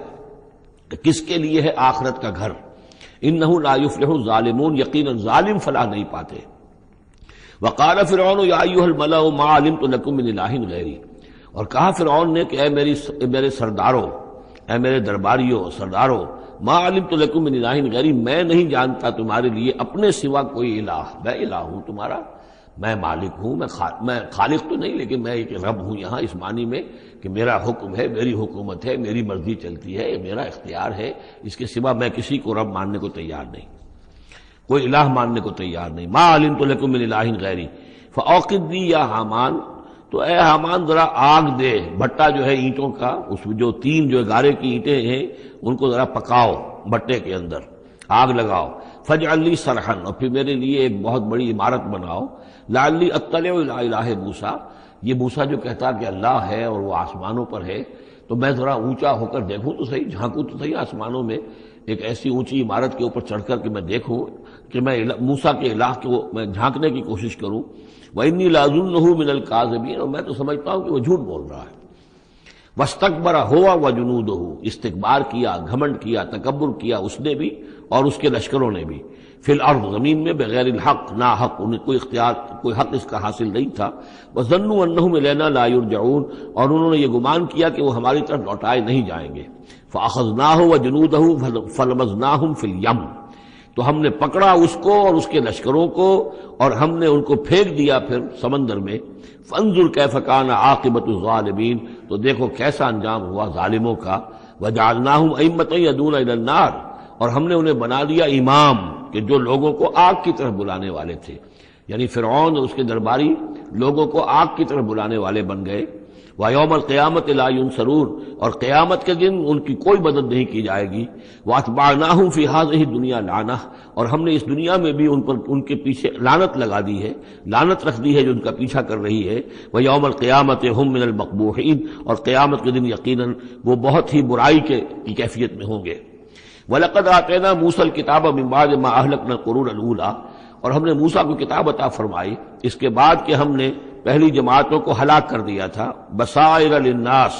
Speaker 1: کہ کس کے لیے ہے آخرت کا گھر۔ انہ لا یفلح الظالمون، یقیناً ظالم فلاح نہیں پاتے۔ وقال فرعون یا ایھا الملأ ما علمت لکم من الہ غیری، اور کہا فرعون نے کہ اے میرے سرداروں، اے میرے درباریوں سرداروں، ما علمت لکم من الہ غیری، میں نہیں جانتا تمہارے لیے اپنے سوا کوئی الہ، میں الہ ہوں تمہارا، میں مالک ہوں، میں خالق تو نہیں لیکن میں ایک رب ہوں یہاں، اس معنی میں کہ میرا حکم ہے، میری حکومت ہے، میری مرضی چلتی ہے، میرا اختیار ہے، اس کے سوا میں کسی کو رب ماننے کو تیار نہیں، کوئی الہ ماننے کو تیار نہیں۔ ما علمت لکم من الہ غیری فاوقد لی یا حامان، تو اے حامان ذرا آگ دے، بھٹا جو ہے اینٹوں کا، اس میں جو تین جو گارے کی اینٹیں ہیں ان کو ذرا پکاؤ بھٹے کے اندر، آگ لگاؤ، فاجعل لی صرحا، اور پھر میرے لیے ایک بہت بڑی عمارت بناؤ، لعلی اطلع الی الہ موسیٰ، یہ موسیٰ جو کہتا کہ اللہ ہے اور وہ آسمانوں پر ہے، تو میں ذرا اونچا ہو کر دیکھوں تو صحیح، جھانکوں تو صحیح آسمانوں میں، ایک ایسی اونچی عمارت کے اوپر چڑھ کر کے میں دیکھوں کہ میں موسیٰ کے الہ کو میں جھانکنے کی کوشش کروں۔ وَإِنِّي لَأَظُنُّهُ مِنَ الْكَاذِبِينَ، اور میں تو سمجھتا ہوں کہ وہ جھوٹ بول رہا ہے۔ وَاسْتَكْبَرَ هُوَ وَجُنُودُهُ، استکبار کیا، گھمنڈ کیا، تکبر کیا اس نے بھی اور اس کے لشکروں نے بھی، فی الارض، زمین میں، بغیر الحق، نا حق، انہیں کوئی اختیار، کوئی حق اس کا حاصل نہیں تھا۔ وَظَنُّوا أَنَّهُمْ إِلَيْنَا لَا يُرْجَعُونَ، اور انہوں نے یہ گمان کیا کہ وہ ہماری طرف لوٹائے نہیں جائیں گے۔ فَأَخَذْنَاهُ وَجُنُودَهُ فَلَمَزْنَاهُمْ فِي الْيَمِّ، تو ہم نے پکڑا اس کو اور اس کے لشکروں کو اور ہم نے ان کو پھینک دیا پھر سمندر میں۔ فانظر کیف کان عاقبۃ الظالمین، تو دیکھو کیسا انجام ہوا ظالموں کا۔ وجعلناہم ائمۃ یدعون الی النار، اور ہم نے انہیں بنا دیا امام کہ جو لوگوں کو آگ کی طرف بلانے والے تھے، یعنی فرعون اور اس کے درباری لوگوں کو آگ کی طرف بلانے والے بن گئے۔ وَيَوْمَ الْقِيَامَةِ لَا يُنصَرُونَ، اور قیامت کے دن ان کی کوئی مدد نہیں کی جائے گی۔ وَأَتْبَعْنَاهُمْ فِي هَذِهِ الدُّنْيَا لَعْنَةً، اور ہم نے اس دنیا میں بھی ان پر ان کے پیچھے لعنت لگا دی ہے، لعنت رکھ دی ہے جو ان کا پیچھا کر رہی ہے۔ وَيَوْمَ الْقِيَامَةِ هُمْ مِنَ الْمَقْبُوحِينَ، اور قیامت کے دن یقیناً وہ بہت ہی برائی کی کیفیت میں ہوں گے۔ وَلَقَدْ آتَيْنَا مُوسَى الْكِتَابَ مِن بَعْدِ مَا أَهْلَكْنَا الْقُرُونَ الْأُولَىٰ، اور ہم نے موسیٰ کو کتاب عطا فرمائی اس کے بعد کہ ہم نے پہلی جماعتوں کو ہلاک کر دیا تھا۔ بصائر للناس،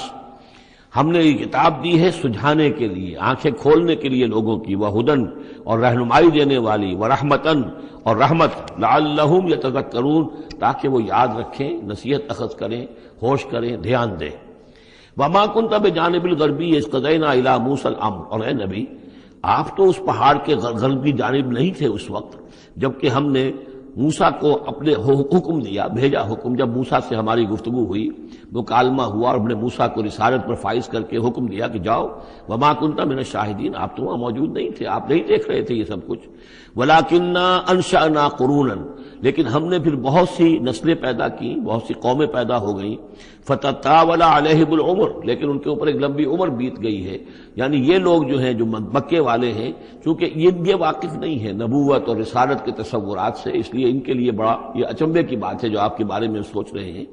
Speaker 1: ہم نے یہ کتاب دی ہے سجھانے کے لیے، آنکھیں کھولنے کے لیے لوگوں کی، وہدن، اور رہنمائی دینے والی، ورحمتن، اور رحمت، لعلہم یتذکرون، تاکہ وہ یاد رکھیں، نصیحت اخذ کریں، ہوش کریں، دھیان دیں۔ وما کنت بجانب الغربی اذ قضینا الی موسیٰ الامر، اور اے نبی آپ تو اس پہاڑ کے غربی جانب نہیں تھے اس وقت جبکہ ہم نے موسیٰ کو اپنے حکم دیا، بھیجا حکم، جب موسیٰ سے ہماری گفتگو ہوئی، مکالمہ ہوا، اور ہم نے موسیٰ کو رسالت پر فائز کر کے حکم دیا کہ جاؤ۔ وما کنت من الشاہدین، آپ تو وہاں موجود نہیں تھے، آپ نہیں دیکھ رہے تھے یہ سب کچھ۔ ولکننا انشأنا قرونا، لیکن ہم نے پھر بہت سی نسلیں پیدا کی، بہت سی قومیں پیدا ہو گئیں۔ فتطاول علیہم العمر، لیکن ان کے اوپر ایک لمبی عمر بیت گئی ہے، یعنی یہ لوگ جو ہیں جو مکے والے ہیں، چونکہ یہ واقف نہیں ہے نبوت اور رسالت کے تصورات سے، اس لیے ان کے لیے بڑا یہ اچنبے کی بات ہے جو آپ کے بارے میں سوچ رہے ہیں۔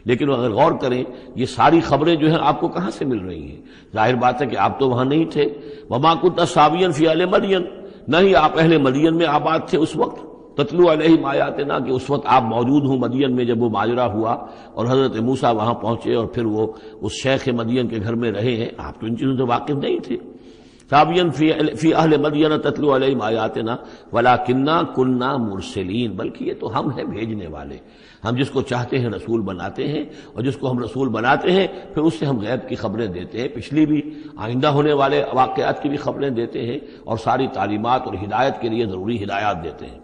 Speaker 1: لیکن اگر غور کریں یہ ساری خبریں جو ہیں آپ کو کہاں سے مل رہی ہیں؟ ظاہر بات ہے کہ آپ تو وہاں نہیں تھے۔ وما كنت ساويا في اهل مدين، نہ ہی آپ اہل مدین میں آباد تھے اس وقت۔ تتلو علیہم آیاتنا، کہ اس وقت آپ موجود ہوں مدین میں جب وہ ماجرا ہوا اور حضرت موسیٰ وہاں پہنچے اور پھر وہ اس شیخ مدین کے گھر میں رہے ہیں، آپ تو ان چیزوں سے واقف نہیں تھے۔ ساويا في اهل مدين تتلو علیہم آیاتنا ولكننا كنا مرسلین، بلکہ یہ تو ہم ہیں بھیجنے والے، ہم جس کو چاہتے ہیں رسول بناتے ہیں، اور جس کو ہم رسول بناتے ہیں پھر اس سے ہم غیب کی خبریں دیتے ہیں، پچھلی بھی آئندہ ہونے والے واقعات کی بھی خبریں دیتے ہیں، اور ساری تعلیمات اور ہدایت کے لیے ضروری ہدایات دیتے ہیں۔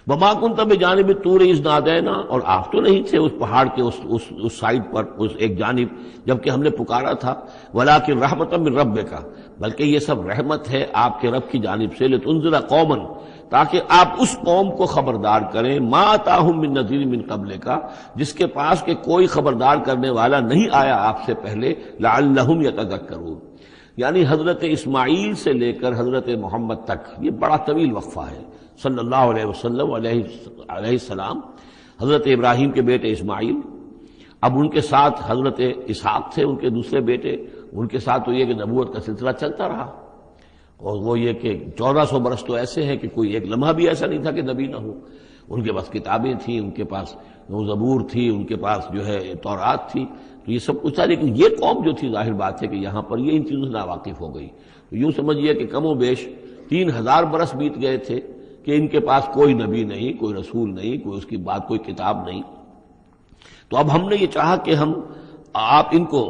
Speaker 1: وما كنت بجانب الطور اذ نادینا، اور آپ تو نہیں تھے اس پہاڑ کے اس سائڈ پر، اس ایک جانب جبکہ ہم نے پکارا تھا۔ ولکن رحمتا من ربک، بلکہ یہ سب رحمت ہے آپ کے رب کی جانب سے، لتنذر قوما، تاکہ آپ اس قوم کو خبردار کریں، ما اتاہم من نذیر من قبلک، جس کے پاس کہ کوئی خبردار کرنے والا نہیں آیا آپ سے پہلے، لعلہم یتذکرون، یعنی حضرت اسماعیل سے لے کر حضرت محمد تک یہ بڑا طویل وقفہ ہے۔ صلی اللہ علیہ وسلم علیہ السلام، حضرت ابراہیم کے بیٹے اسماعیل، اب ان کے ساتھ حضرت اسحاق تھے ان کے دوسرے بیٹے، ان کے ساتھ تو یہ کہ نبوت کا سلسلہ چلتا رہا، اور وہ یہ کہ 1400 برس تو ایسے ہیں کہ کوئی ایک لمحہ بھی ایسا نہیں تھا کہ نبی نہ ہو۔ ان کے پاس کتابیں تھیں، ان کے پاس زبور تھی، ان کے پاس جو ہے تورات تھی، تو یہ سب کچھ تھا، لیکن یہ قوم جو تھی ظاہر بات ہے کہ یہاں پر یہ ان چیزوں سے ناواقف ہو گئی۔ تو یوں سمجھیے کہ کم و بیش 3000 برس بیت گئے تھے کہ ان کے پاس کوئی نبی نہیں، کوئی رسول نہیں، کوئی اس کی بات کوئی کتاب نہیں۔ تو اب ہم نے یہ چاہا کہ ہم آپ ان کو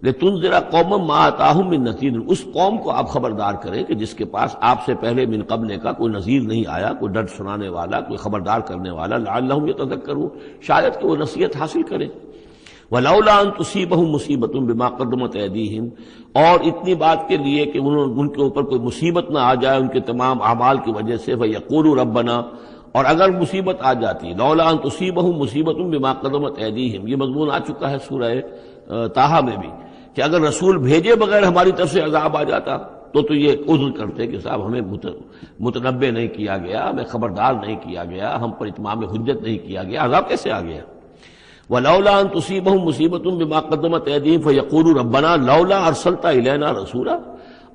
Speaker 1: لتنذر قوما ما آتاہم من نذیر، اس قوم کو آپ خبردار کریں کہ جس کے پاس آپ سے پہلے من قبل کا کوئی نذیر نہیں آیا، کوئی ڈر سنانے والا، کوئی خبردار کرنے والا، لعلہم یتذکرون، شاید کہ وہ نصیحت حاصل کریں۔ وَلَوْلَا أَن تُصِيبَهُم مُّصِيبَةٌ بِمَا قَدَّمَتْ أَيْدِيهِمْ، اور اتنی بات کے لیے کہ ان کے اوپر کوئی مصیبت نہ آ جائے ان کے تمام اعمال کی وجہ سے، فَيَقُولُوا رَبَّنَا، اور اگر مصیبت آ جاتی، لولا ان تصیبہم مصیبۃ بما قدمت ایدیہم، یہ مضمون آ چکا ہے سورہ طٰہٰ میں بھی، کہ اگر رسول بھیجے بغیر ہماری طرف سے عذاب آ جاتا تو یہ عذر کرتے کہ صاحب ہمیں متنبہ نہیں کیا گیا، ہمیں خبردار نہیں کیا گیا، ہم پر اتمام حجت نہیں کیا گیا، عذاب کیسے آ گیا؟ وَلَوْلَا أَن تُصِيبَهُم مُّصِيبَةٌ بِمَا قَدَّمَتْ أَيْدِيهِمْ فَيَقُولُوا رَبَّنَا لَوْلَا أَرْسَلْتَ إِلَيْنَا رَسُولًا،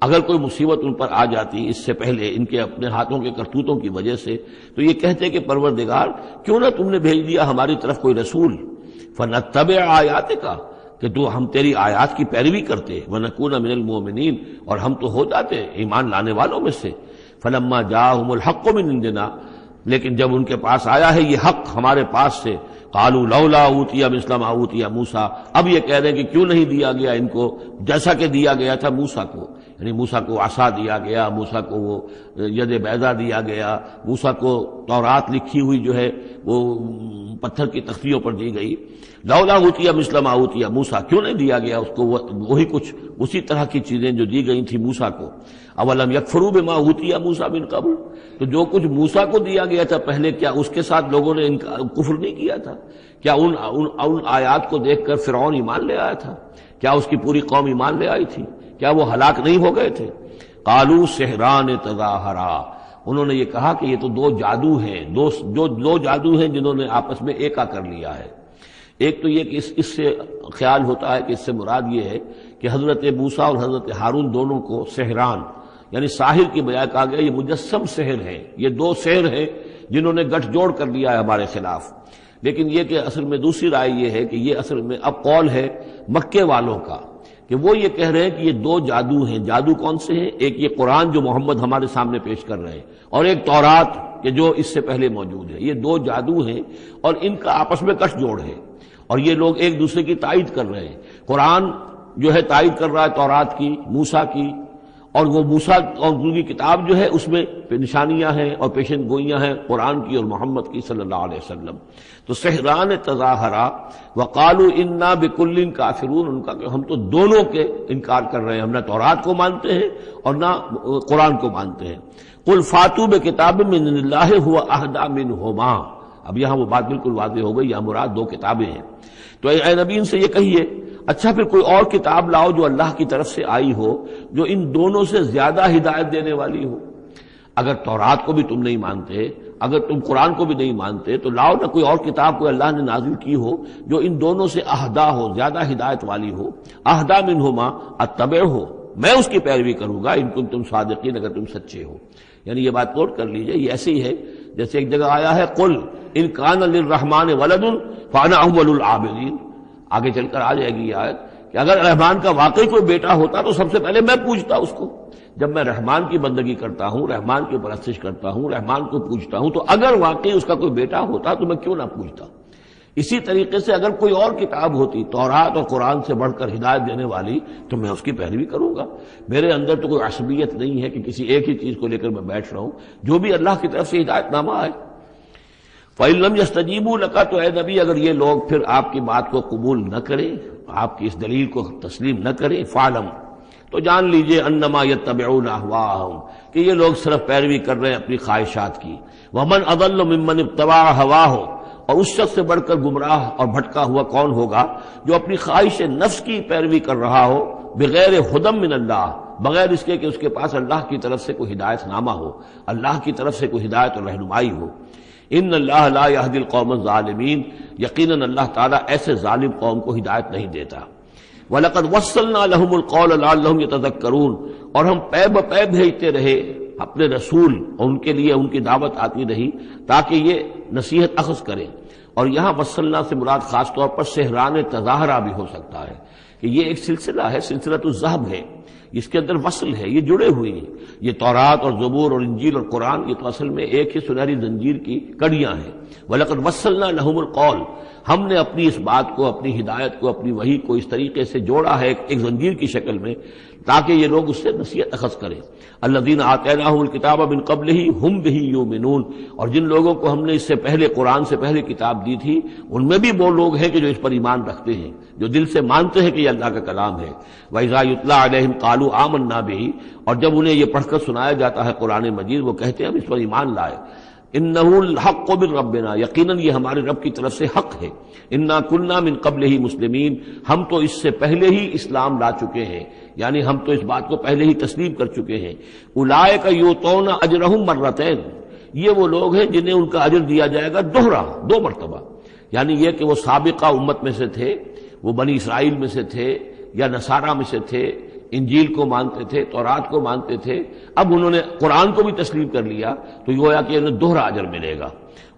Speaker 1: اگر کوئی مصیبت ان پر آ جاتی اس سے پہلے ان کے اپنے ہاتھوں کے کرتوتوں کی وجہ سے، تو یہ کہتے کہ پروردگار کیوں نہ تم نے بھیج دیا ہماری طرف کوئی رسول، فَنَتَّبِعْ آیَاتِکَ، کہ تو ہم تیری آیات کی پیروی کرتے، وَنَكُونَ مِنَ الْمُؤْمِنِينَ، اور ہم تو ہو جاتے ایمان لانے والوں میں سے۔ فَلَمَّا جَاءَهُمُ الْحَقُّ مِنْ عِندِنَا، لیکن جب ان کے پاس آیا ہے یہ حق ہمارے پاس سے، قالوا لولا اوتي مثل ما اوتي موسیٰ، اب یہ کہہ رہے ہیں کہ کیوں نہیں دیا گیا ان کو جیسا کہ دیا گیا تھا موسیٰ کو، یعنی موسیٰ کو عصا دیا گیا، موسیٰ کو وہ ید بیضا دیا گیا، موسیٰ کو تورات لکھی ہوئی جو ہے وہ پتھر کی تختیوں پر دی گئی۔ لولا اوتي مثل ما اوتي موسیٰ، کیوں نہیں دیا گیا اس کو وہی کچھ اسی طرح کی چیزیں جو دی گئی تھی موسیٰ کو؟ اولم یکفروا بما اوتي موسیٰ من قبل، تو جو کچھ موسیٰ کو دیا گیا تھا پہلے، کیا اس کے ساتھ لوگوں نے کفر نہیں کیا تھا؟ کیا ان آیات کو دیکھ کر فرعون ایمان لے آیا تھا؟ کیا اس کی پوری قوم ایمان لے آئی تھی؟ کیا وہ ہلاک نہیں ہو گئے تھے؟ قالوا سحران تظاہرا، انہوں نے یہ کہا کہ یہ تو دو جادو ہیں، دو جادو ہیں جنہوں نے آپس میں ایکا کر لیا ہے۔ ایک تو یہ کہ اس سے خیال ہوتا ہے کہ اس سے مراد یہ ہے کہ حضرت موسیٰ اور حضرت ہارون دونوں کو سحران، یعنی ساحر کی بجائے کہا گیا یہ مجسم سحر ہیں، یہ دو سحر ہیں جنہوں نے گٹھ جوڑ کر لیا ہے ہمارے خلاف۔ لیکن یہ کہ اصل میں دوسری رائے یہ ہے کہ یہ اصل میں اب قول ہے مکے والوں کا، کہ وہ یہ کہہ رہے ہیں کہ یہ دو جادو ہیں۔ جادو کون سے ہیں؟ ایک یہ قرآن جو محمد ہمارے سامنے پیش کر رہے ہیں، اور ایک تورات کہ جو اس سے پہلے موجود ہے، یہ دو جادو ہیں اور ان کا آپس میں گٹھ جوڑ ہے، اور یہ لوگ ایک دوسرے کی تائید کر رہے ہیں۔ قرآن جو ہے تائید کر رہا ہے تورات کی، موسیٰ کی، اور وہ موسیٰ اور ان کی کتاب جو ہے اس میں نشانیاں ہیں اور پیشن گوئیاں ہیں قرآن کی اور محمد کی صلی اللہ علیہ وسلم۔ تو سحران تظاہرا وقالوا انا بکل کافرون، ان کا کہ ہم تو دونوں کے انکار کر رہے ہیں، ہم نہ تورات کو مانتے ہیں اور نہ قرآن کو مانتے ہیں۔ قل فاتوا بکتاب من اللہ هو اہدی منہما، اب یہاں وہ بات بالکل واضح ہو گئی، یہاں مراد دو کتابیں ہیں۔ تو اے نبی ان سے یہ کہیے اچھا پھر کوئی اور کتاب لاؤ جو اللہ کی طرف سے آئی ہو، جو ان دونوں سے زیادہ ہدایت دینے والی ہو۔ اگر تورات کو بھی تم نہیں مانتے، اگر تم قرآن کو بھی نہیں مانتے، تو لاؤ نہ کوئی اور کتاب کوئی اللہ نے نازل کی ہو جو ان دونوں سے اہدا ہو، زیادہ ہدایت والی ہو۔ اہدا منہما اتبع ہو، میں اس کی پیروی کروں گا، ان کنتم صادقین، اگر تم سچے ہو۔ یعنی یہ بات نوٹ کر لیجئے، یہ ایسے ہی ہے جیسے ایک جگہ آیا ہے قل ان کان للرحمن ولد فانا اول العابدین، آگے چل کر آ جائے گی یہ آیت کہ اگر رحمان کا واقعی کوئی بیٹا ہوتا تو سب سے پہلے میں پوچھتا اس کو۔ جب میں رحمان کی بندگی کرتا ہوں، رحمان کی پرستش کرتا ہوں، رحمان کو پوچھتا ہوں، تو اگر واقعی اس کا کوئی بیٹا ہوتا تو میں کیوں نہ پوچھتا۔ اسی طریقے سے اگر کوئی اور کتاب ہوتی تورات اور قرآن سے بڑھ کر ہدایت دینے والی تو میں اس کی پیروی کروں گا۔ میرے اندر تو کوئی عصبیت نہیں ہے کہ کسی ایک ہی چیز کو لے کر میں بیٹھ رہا ہوں، جو بھی اللہ کی طرف سے ہدایت نامہ آئے۔ فَإِن لَّمْ يَسْتَجِيبُوا لَكَ، تو اے نبی اگر یہ لوگ پھر آپ کی بات کو قبول نہ کریں، آپ کی اس دلیل کو تسلیم نہ کریں، فَاعْلَمْ، تو جان لیجئے انما یتبعون اہواءہم، کہ یہ لوگ صرف پیروی کر رہے ہیں اپنی خواہشات کی۔ ومن اضل ممن اتبع ہواہ، اور اس شخص سے بڑھ کر گمراہ اور بھٹکا ہوا کون ہوگا جو اپنی خواہش نفس کی پیروی کر رہا ہو، بغیر ہدی من اللہ، بغیر اس کے کہ اس کے پاس اللہ کی طرف سے کوئی ہدایت نامہ ہو، اللہ کی طرف سے کوئی ہدایت اور رہنمائی ہو۔ ان اللہ لا یہدی القوم الظالمین، یقیناً اللہ تعالیٰ ایسے ظالم قوم کو ہدایت نہیں دیتا۔ وَلَقَدْ وَصَّلْنَا لَهُمُ الْقَوْلَ لَعَلَّهُمْ يَتَذَكَّرُونَ، اور ہم پے بپے بھیجتے رہے اپنے رسول، اور ان کے لیے ان کی دعوت آتی رہی تاکہ یہ نصیحت اخذ کریں۔ اور یہاں وصلنا سے مراد خاص طور پر سحران تظاہرہ بھی ہو سکتا ہے کہ یہ ایک سلسلہ ہے، سلسلۃ الذہب ہے، اس کے اندر وصل ہے، یہ جڑے ہوئے ہیں۔ یہ تورات اور زبور اور انجیل اور قرآن، یہ تو اصل میں ایک ہی سنہری زنجیر کی کڑیاں ہیں۔ وَلَقَدْ وَصَّلْنَا لَهُمُ الْقَوْلَ، ہم نے اپنی اس بات کو، اپنی ہدایت کو، اپنی وحی کو اس طریقے سے جوڑا ہے ایک زنجیر کی شکل میں تاکہ یہ لوگ اس سے نصیحت اخذ کریں۔ الذین آتیناہم الکتاب من قبلہ ہم بہ یؤمنون، اور جن لوگوں کو ہم نے اس سے پہلے قرآن سے پہلے کتاب دی تھی ان میں بھی وہ لوگ ہیں کہ جو اس پر ایمان رکھتے ہیں، جو دل سے مانتے ہیں کہ یہ اللہ کا کلام ہے۔ وَإِذَا يُتْلَىٰ عَلَيْهِمْ قَالُوا آمَنَّا بِهِ، اور جب انہیں یہ پڑھ کر سنایا جاتا ہے قرآن مجید وہ کہتے ہیں ہم اس پر ایمان لائے۔ انہ الحق من ربنا، یقیناً یہ ہمارے رب کی طرف سے حق ہے۔ انا کنا من قبلہ مسلمین، ہم تو اس سے پہلے ہی اسلام لا چکے ہیں، یعنی ہم تو اس بات کو پہلے ہی تسلیم کر چکے ہیں۔ اولئک یؤتون اجرہم مرتین، یہ وہ لوگ ہیں جنہیں ان کا اجر دیا جائے گا دوہرا، 2 مرتبہ، یعنی یہ کہ وہ سابقہ امت میں سے تھے، وہ بنی اسرائیل میں سے تھے یا نصارہ میں سے تھے، انجیل کو مانتے تھے، تورات کو مانتے تھے، اب انہوں نے قرآن کو بھی تسلیم کر لیا تو گویا کہ انہیں دوہرا اجر ملے گا۔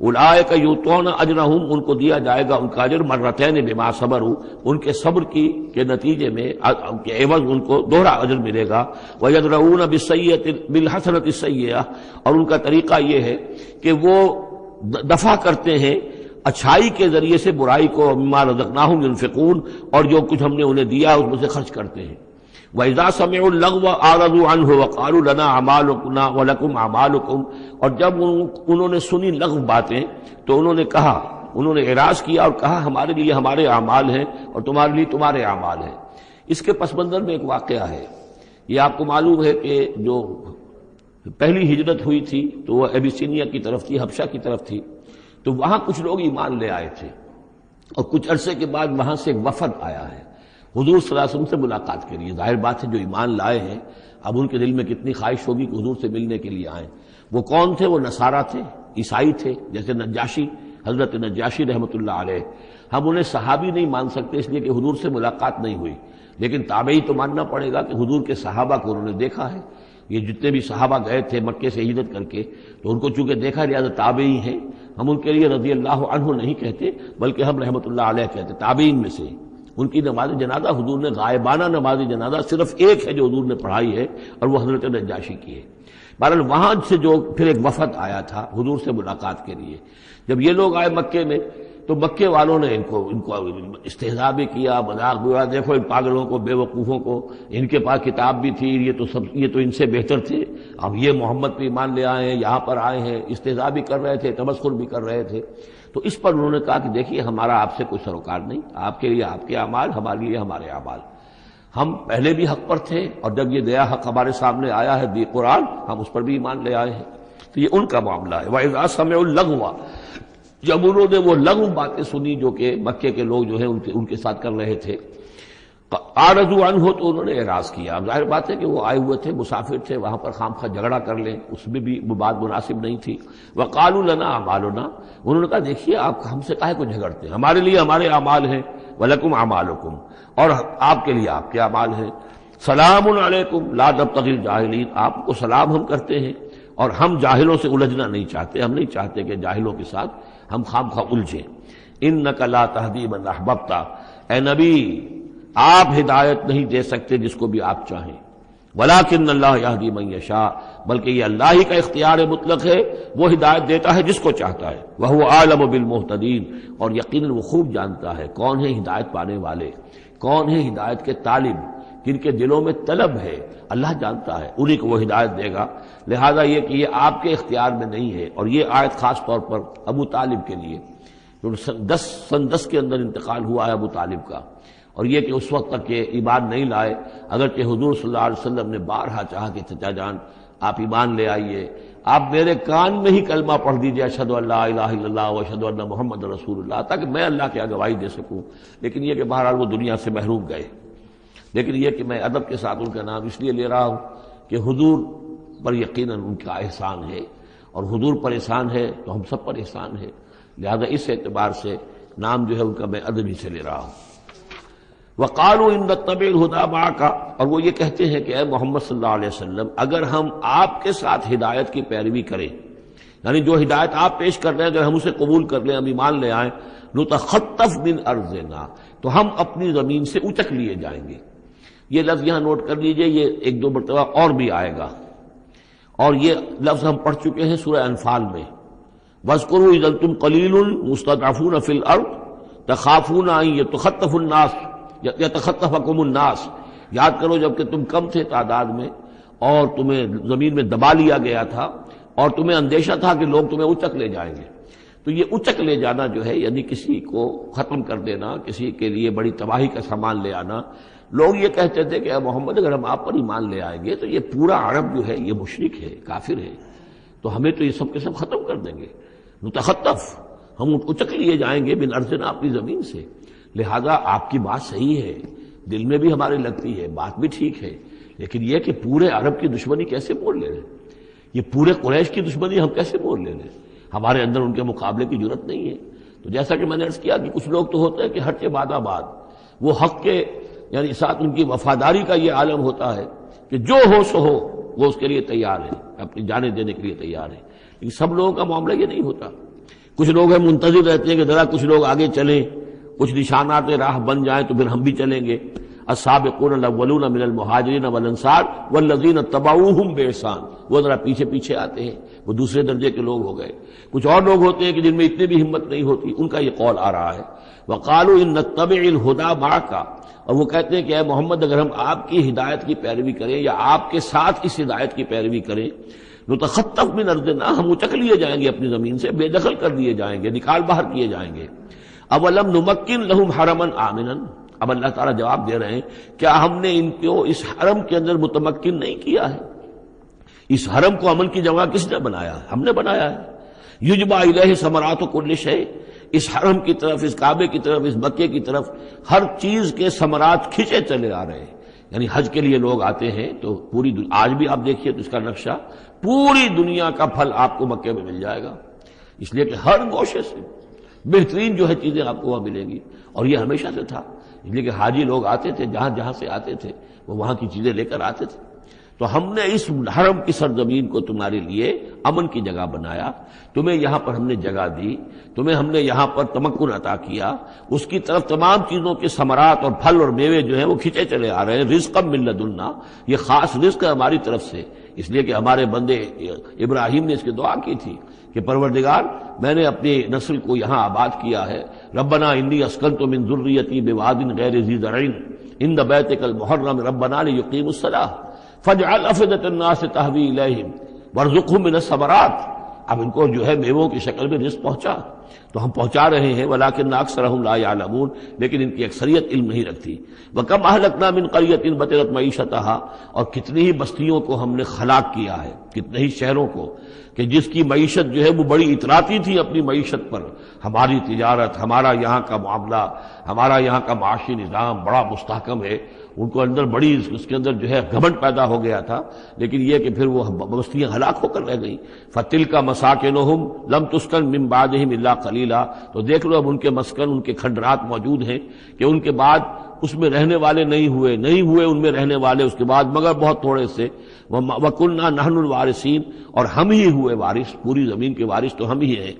Speaker 1: اولئک یؤتون اجرہم، ان کو دیا جائے گا ان کا اجر مرتین بما صبروا، ان کے صبر کے نتیجے میں کے عوض ان کو دوہرا اجر ملے گا۔ ویدرؤون بالحسنۃ السیئۃ، اور ان کا طریقہ یہ ہے کہ وہ دفع کرتے ہیں اچھائی کے ذریعے سے برائی کو، مما رزقناہم ينفقون، اور جو کچھ ہم نے انہیں دیا اس میں سے خرچ کرتے ہیں۔ وَإِذَا سَمِعُوا اللَّغْوَ أَعْرَضُوا عَنْهُ وَقَالُوا لَنَا أَعْمَالُنَا وَلَكُمْ أَعْمَالُكُمْ، اور جب انہوں نے سنی لغو باتیں تو انہوں نے کہا، انہوں نے اعراض کیا اور کہا ہمارے لیے ہمارے اعمال ہیں اور تمہارے لیے تمہارے اعمال ہیں۔ اس کے پس منظر میں ایک واقعہ ہے، یہ آپ کو معلوم ہے کہ جو پہلی ہجرت ہوئی تھی تو وہ ابیسینیا کی طرف تھی، حبشہ کی طرف تھی، تو وہاں کچھ لوگ ایمان لے آئے تھے اور کچھ عرصے کے بعد وہاں سے ایک وفد آیا ہے حضور صلی اللہ علیہ وسلم سے ملاقات کے لیے۔ ظاہر بات ہے جو ایمان لائے ہیں اب ان کے دل میں کتنی خواہش ہوگی کہ حضور سے ملنے کے لیے آئیں۔ وہ کون تھے؟ وہ نصارہ تھے، عیسائی تھے، جیسے نجاشی، حضرت نجاشی رحمۃ اللہ علیہ۔ ہم انہیں صحابی نہیں مان سکتے اس لیے کہ حضور سے ملاقات نہیں ہوئی، لیکن تابعی تو ماننا پڑے گا کہ حضور کے صحابہ کو انہوں نے دیکھا ہے۔ یہ جتنے بھی صحابہ گئے تھے مکے سے ہجرت کر کے تو ان کو چونکہ دیکھا لہٰذا تابعی ہیں، ہم ان کے لیے رضی اللہ عنہ نہیں کہتے بلکہ ہم رحمۃ اللہ علیہ کہتے، تابعین میں سے۔ ان کی نماز جنازہ حضور نے غائبانہ نماز جنازہ صرف ایک ہے جو حضور نے پڑھائی ہے اور وہ حضرت نجاشی کی ہے۔ بہرحال وہاں سے جو پھر ایک وفد آیا تھا حضور سے ملاقات کے لیے، جب یہ لوگ آئے مکے میں تو مکے والوں نے ان کو استہزاء بھی کیا، مذاق بھی ہوا، دیکھو ان پاگلوں کو، بے وقوفوں کو، ان کے پاس کتاب بھی تھی، یہ تو ان سے بہتر تھے، اب یہ محمد پہ ایمان لے آئے ہیں، یہاں پر آئے ہیں، استہزاء بھی کر رہے تھے، تمسخر بھی کر رہے تھے۔ تو اس پر انہوں نے کہا کہ دیکھیے ہمارا آپ سے کوئی سروکار نہیں، آپ کے لیے آپ کے اعمال، ہمارے لیے ہمارے اعمال، ہم پہلے بھی حق پر تھے اور جب یہ نیا حق ہمارے سامنے آیا ہے دی قرآن، ہم اس پر بھی ایمان لے آئے ہیں۔ تو یہ ان کا معاملہ ہے۔ وَإِذَا سَمِعُوا اللَّغْوَ، جب انہوں نے وہ لغو باتیں سنی جو کہ مکے کے لوگ جو ہیں ان کے ساتھ کر رہے تھے، اعرضوا عنہ، تو انہوں نے اعراض کیا۔ اب ظاہر بات ہے کہ وہ آئے ہوئے تھے، مسافر تھے، وہاں پر خامخواہ جھگڑا کر لیں اس میں بھی وہ بات مناسب نہیں تھی۔ وقالوا لنا اعمالنا، انہوں نے کہا دیکھیے آپ ہم سے کاہے کو جھگڑتے ہیں، ہمارے لیے ہمارے اعمال ہیں، ولکم اعمالکم، اور آپ کے لیے آپ کے اعمال ہیں۔ سلام علیکم لا نبتغی الجاہلین، آپ کو سلام ہم کرتے ہیں اور ہم جاہلوں سے الجھنا نہیں چاہتے، ہم نہیں چاہتے کہ جاہلوں کے ساتھ ہم خامخواہ الجھیں۔ انک لا تہدی من احببت، اے نبی آپ ہدایت نہیں دے سکتے جس کو بھی آپ چاہیں، ولکن اللہ یہدی من یشاء، بلکہ یہ اللہ ہی کا اختیار مطلق ہے، وہ ہدایت دیتا ہے جس کو چاہتا ہے۔ وہو اعلم بالمہتدین، اور یقیناً وہ خوب جانتا ہے کون ہے ہدایت پانے والے، کون ہے ہدایت کے طالب، جن کے دلوں میں طلب ہے، اللہ جانتا ہے، انہی کو وہ ہدایت دے گا۔ لہذا یہ کہ یہ آپ کے اختیار میں نہیں ہے، اور یہ آیت خاص طور پر ابو طالب کے لیے، سن 10 کے اندر انتقال ہوا ہے ابو طالب کا، اور یہ کہ اس وقت تک یہ ایمان نہیں لائے، اگرچہ حضور صلی اللہ علیہ وسلم نے بارہا چاہا کہ چچا جان آپ ایمان لے آئیے، آپ میرے کان میں ہی کلمہ پڑھ دیجیے اشہد ان لا الہ الا اللہ و اشہد ان محمد رسول اللہ، تاکہ میں اللہ کی گواہی دے سکوں۔ لیکن یہ کہ بہرحال وہ دنیا سے محروم گئے۔ لیکن یہ کہ میں ادب کے ساتھ ان کا نام اس لیے لے رہا ہوں کہ حضور پر یقیناً ان کا احسان ہے، اور حضور پر احسان ہے تو ہم سب پر احسان ہے، لہذا اس اعتبار سے نام جو ہے ان کا میں ادبی سے لے رہا ہوں۔ وقالوا ان نتبع الہدی معک، اور وہ یہ کہتے ہیں کہ اے محمد صلی اللہ علیہ وسلم اگر ہم آپ کے ساتھ ہدایت کی پیروی کریں، یعنی جو ہدایت آپ پیش کر رہے ہیں اگر ہم اسے قبول کر لیں، ہم ایمان لے آئیں، نتخطف من ارضنا، تو ہم اپنی زمین سے اچک لیے جائیں گے۔ یہ لفظ یہاں نوٹ کر لیجئے، یہ 1-2 مرتبہ اور بھی آئے گا، اور یہ لفظ ہم پڑھ چکے ہیں سورہ انفال میں۔ وَاذْكُرُوا إِذْ أَنْتُمْ قَلِيلٌ مُسْتَضْعَفُونَ فِي الْأَرْضِ تخافون ان یتخطف الناس یتخطفکم الناس، یاد کرو جب کہ تم کم تھے تعداد میں اور تمہیں زمین میں دبا لیا گیا تھا اور تمہیں اندیشہ تھا کہ لوگ تمہیں اچک لے جائیں گے. تو یہ اچک لے جانا جو ہے یعنی کسی کو ختم کر دینا، کسی کے لیے بڑی تباہی کا سامان لے آنا. لوگ یہ کہتے تھے کہ اے محمد اگر ہم آپ پر ایمان لے آئیں گے تو یہ پورا عرب جو ہے یہ مشرک ہے، کافر ہے، تو ہمیں تو یہ سب کے سب ختم کر دیں گے. نتخطف، ہم اچک لیے جائیں گے من ارضنا، اپنی زمین سے. لہذا آپ کی بات صحیح ہے، دل میں بھی ہمارے لگتی ہے، بات بھی ٹھیک ہے، لیکن یہ کہ پورے عرب کی دشمنی کیسے مول لے لیں؟ یہ پورے قریش کی دشمنی ہم کیسے مول لے لیں؟ ہمارے اندر ان کے مقابلے کی جرت نہیں ہے. تو جیسا کہ میں نے عرض کیا کہ کچھ لوگ تو ہوتے ہیں کہ ہر کے بعد آباد، وہ حق کے یعنی ساتھ ان کی وفاداری کا یہ عالم ہوتا ہے کہ جو ہو سو ہو، وہ اس کے لیے تیار ہے، اپنی جانیں دینے کے لیے تیار ہے. لیکن سب لوگوں کا معاملہ یہ نہیں ہوتا. کچھ لوگ ہیں منتظر رہتے ہیں کہ ذرا کچھ لوگ آگے چلیں، کچھ نشانات راہ بن جائیں تو پھر ہم بھی چلیں گے. السابقون الاولون من المہاجرین والانصار والذین اتبعوہم بإحسان، وہ ذرا پیچھے پیچھے آتے ہیں، وہ دوسرے درجے کے لوگ ہو گئے. کچھ اور لوگ ہوتے ہیں کہ جن میں اتنی بھی ہمت نہیں ہوتی، ان کا یہ قول آ رہا ہے. وقالوا ان نتبع الہدی معک، اور وہ کہتے ہیں کہ اے محمد اگر ہم آپ کی ہدایت کی پیروی کریں یا آپ کے ساتھ اس ہدایت کی پیروی کریں، نتخطف من ارضنا، ہم اچک لیے جائیں گے اپنی زمین سے، بے دخل کر دیے جائیں گے، نکال باہر کیے جائیں گے. اولم نمکن لہم حرما آمنا، اب اللہ تعالیٰ جواب دے رہے ہیں کیا ہم نے ان کو اس حرم کے اندر متمکن نہیں کیا ہے؟ اس حرم کو امن کی جگہ کس نے بنایا ہے؟ ہم نے بنایا ہے. یجبا الیہ ثمرات کل شیء، اس حرم کی طرف، اس کعبے کی طرف، اس مکے کی طرف ہر چیز کے ثمرات کھینچے چلے آ رہے ہیں. یعنی حج کے لیے لوگ آتے ہیں تو پوری آج بھی آپ دیکھیے تو اس کا نقشہ، پوری دنیا کا پھل آپ کو مکے میں مل جائے گا، اس لیے کہ ہر گوشے سے بہترین جو ہے چیزیں آپ کو وہاں ملیں گی. اور یہ ہمیشہ سے تھا، اس لیے کہ حاجی لوگ آتے تھے، جہاں جہاں سے آتے تھے وہ وہاں کی چیزیں لے کر آتے تھے. تو ہم نے اس حرم کی سرزمین کو تمہارے لیے امن کی جگہ بنایا، تمہیں یہاں پر ہم نے جگہ دی، تمہیں ہم نے یہاں پر تمکن عطا کیا، اس کی طرف تمام چیزوں کے ثمرات اور پھل اور میوے جو ہیں وہ کھینچے چلے آ رہے ہیں. رزقا من لدنا، یہ خاص رزق ہے ہماری طرف سے، اس لیے کہ ہمارے بندے ابراہیم نے اس کی دعا کی تھی کہ پروردگار میں نے اپنی نسل کو یہاں آباد کیا ہے. ربنا انی اسکنت من ذریتی بواد غیر ذی زرع عند بیتک المحرم ربنا لیقیموا الصلاۃ فاجعل افئدة الناس تهوی الیہم وارزقهم من الثمرات. اب ان کو جو ہے میووں کی شکل میں رزق پہنچا تو ہم پہنچا رہے ہیں، ولکن اکثرهم لا یعلمون، لیکن ان کی اکثریت علم نہیں رکھتی. وکم اہلکنا من قریۃ بطرت معیشتها، اور کتنی ہی بستیوں کو ہم نے ہلاک کیا ہے، کتنے ہی شہروں کو کہ جس کی معیشت جو ہے وہ بڑی اتراتی تھی اپنی معیشت پر. ہماری تجارت، ہمارا یہاں کا معاملہ، ہمارا یہاں کا معاشی نظام بڑا مستحکم ہے، ان کو اندر بڑی اس کے اندر جو ہے گھمنڈ پیدا ہو گیا تھا. لیکن یہ کہ پھر وہ بستیاں ہلاک ہو کر رہ گئیں. فَتِلْكَ مَسَاكِنُهُمْ لَمْ تُسْكَنْ مِنْ بَعْدِهِمْ إِلَّا قَلِيلًا، تو دیکھ لو اب ان کے مسکن، ان کے کھنڈرات موجود ہیں کہ ان کے بعد اس میں رہنے والے نہیں ہوئے ان میں رہنے والے اس کے بعد مگر بہت تھوڑے سے. وَكُنَّا نَحْنُ الْوَارِثِينَ، اور ہم ہی ہوئے وارث، پوری زمین کے وارث تو ہم ہی ہیں.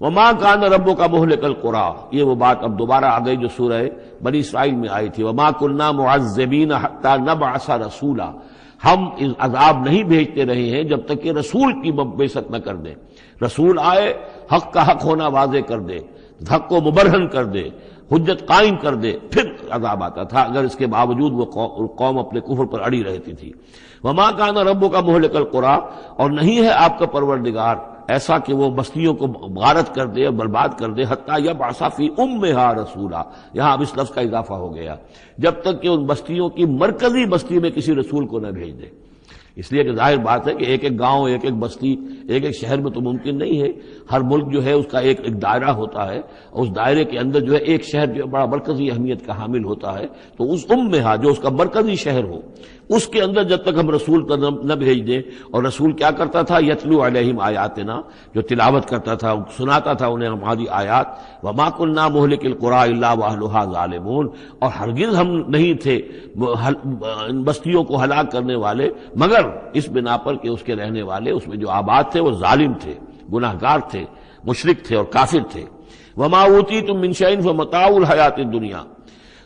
Speaker 1: وَمَا كَانَ رَبُّكَ مُهْلِكَ الْقُرَىٰ، یہ وہ بات اب دوبارہ آ گئی جو سورہ بنی اسرائیل میں آئی تھی. وَمَا كُنَّا مُعَذِّبِينَ حَتَّىٰ نَبْعَثَ رَسُولًا، ہم عذاب نہیں بھیجتے رہے ہیں جب تک کہ رسول کی بعثت نہ کر دیں. رسول آئے، حق کا حق ہونا واضح کر دے، حق کو مبرہن کر دے، حجت قائم کر دے، پھر عذاب آتا تھا. اگر اس کے باوجود وہ قوم اپنے کفر پر اڑی رہتی تھی. وما کان ربک مہلک القری، اور نہیں ہے آپ کا پروردگار ایسا کہ وہ بستیوں کو غارت کر دے اور برباد کر دے. حتی یبعث فی امہا رسولا، یہاں اب اس لفظ کا اضافہ ہو گیا، جب تک کہ ان بستیوں کی مرکزی بستی میں کسی رسول کو نہ بھیج دے. اس لیے کہ ظاہر بات ہے کہ ایک ایک گاؤں، ایک ایک بستی، ایک ایک شہر میں تو ممکن نہیں ہے. ہر ملک جو ہے اس کا ایک ایک دائرہ ہوتا ہے، اور اس دائرے کے اندر جو ہے ایک شہر جو بڑا مرکزی اہمیت کا حامل ہوتا ہے. تو اس میں جو اس کا مرکزی شہر ہو، اس کے اندر جب تک ہم رسول کو نہ بھیج دیں. اور رسول کیا کرتا تھا؟ یتلو علیہم آیاتنا، جو تلاوت کرتا تھا، سناتا تھا انہیں ہماری آیات. وما کنا مہلک القری الا واہلھا ظالمون، اور ہرگز ہم نہیں تھے ان بستیوں کو ہلاک کرنے والے مگر اس بنا پر کہ اس کے رہنے والے، اس میں جو آباد تھے وہ ظالم تھے، گناہگار تھے، مشرک تھے اور کافر تھے. وما اوتیتم من شیء فمتاع الحیات الدنیا،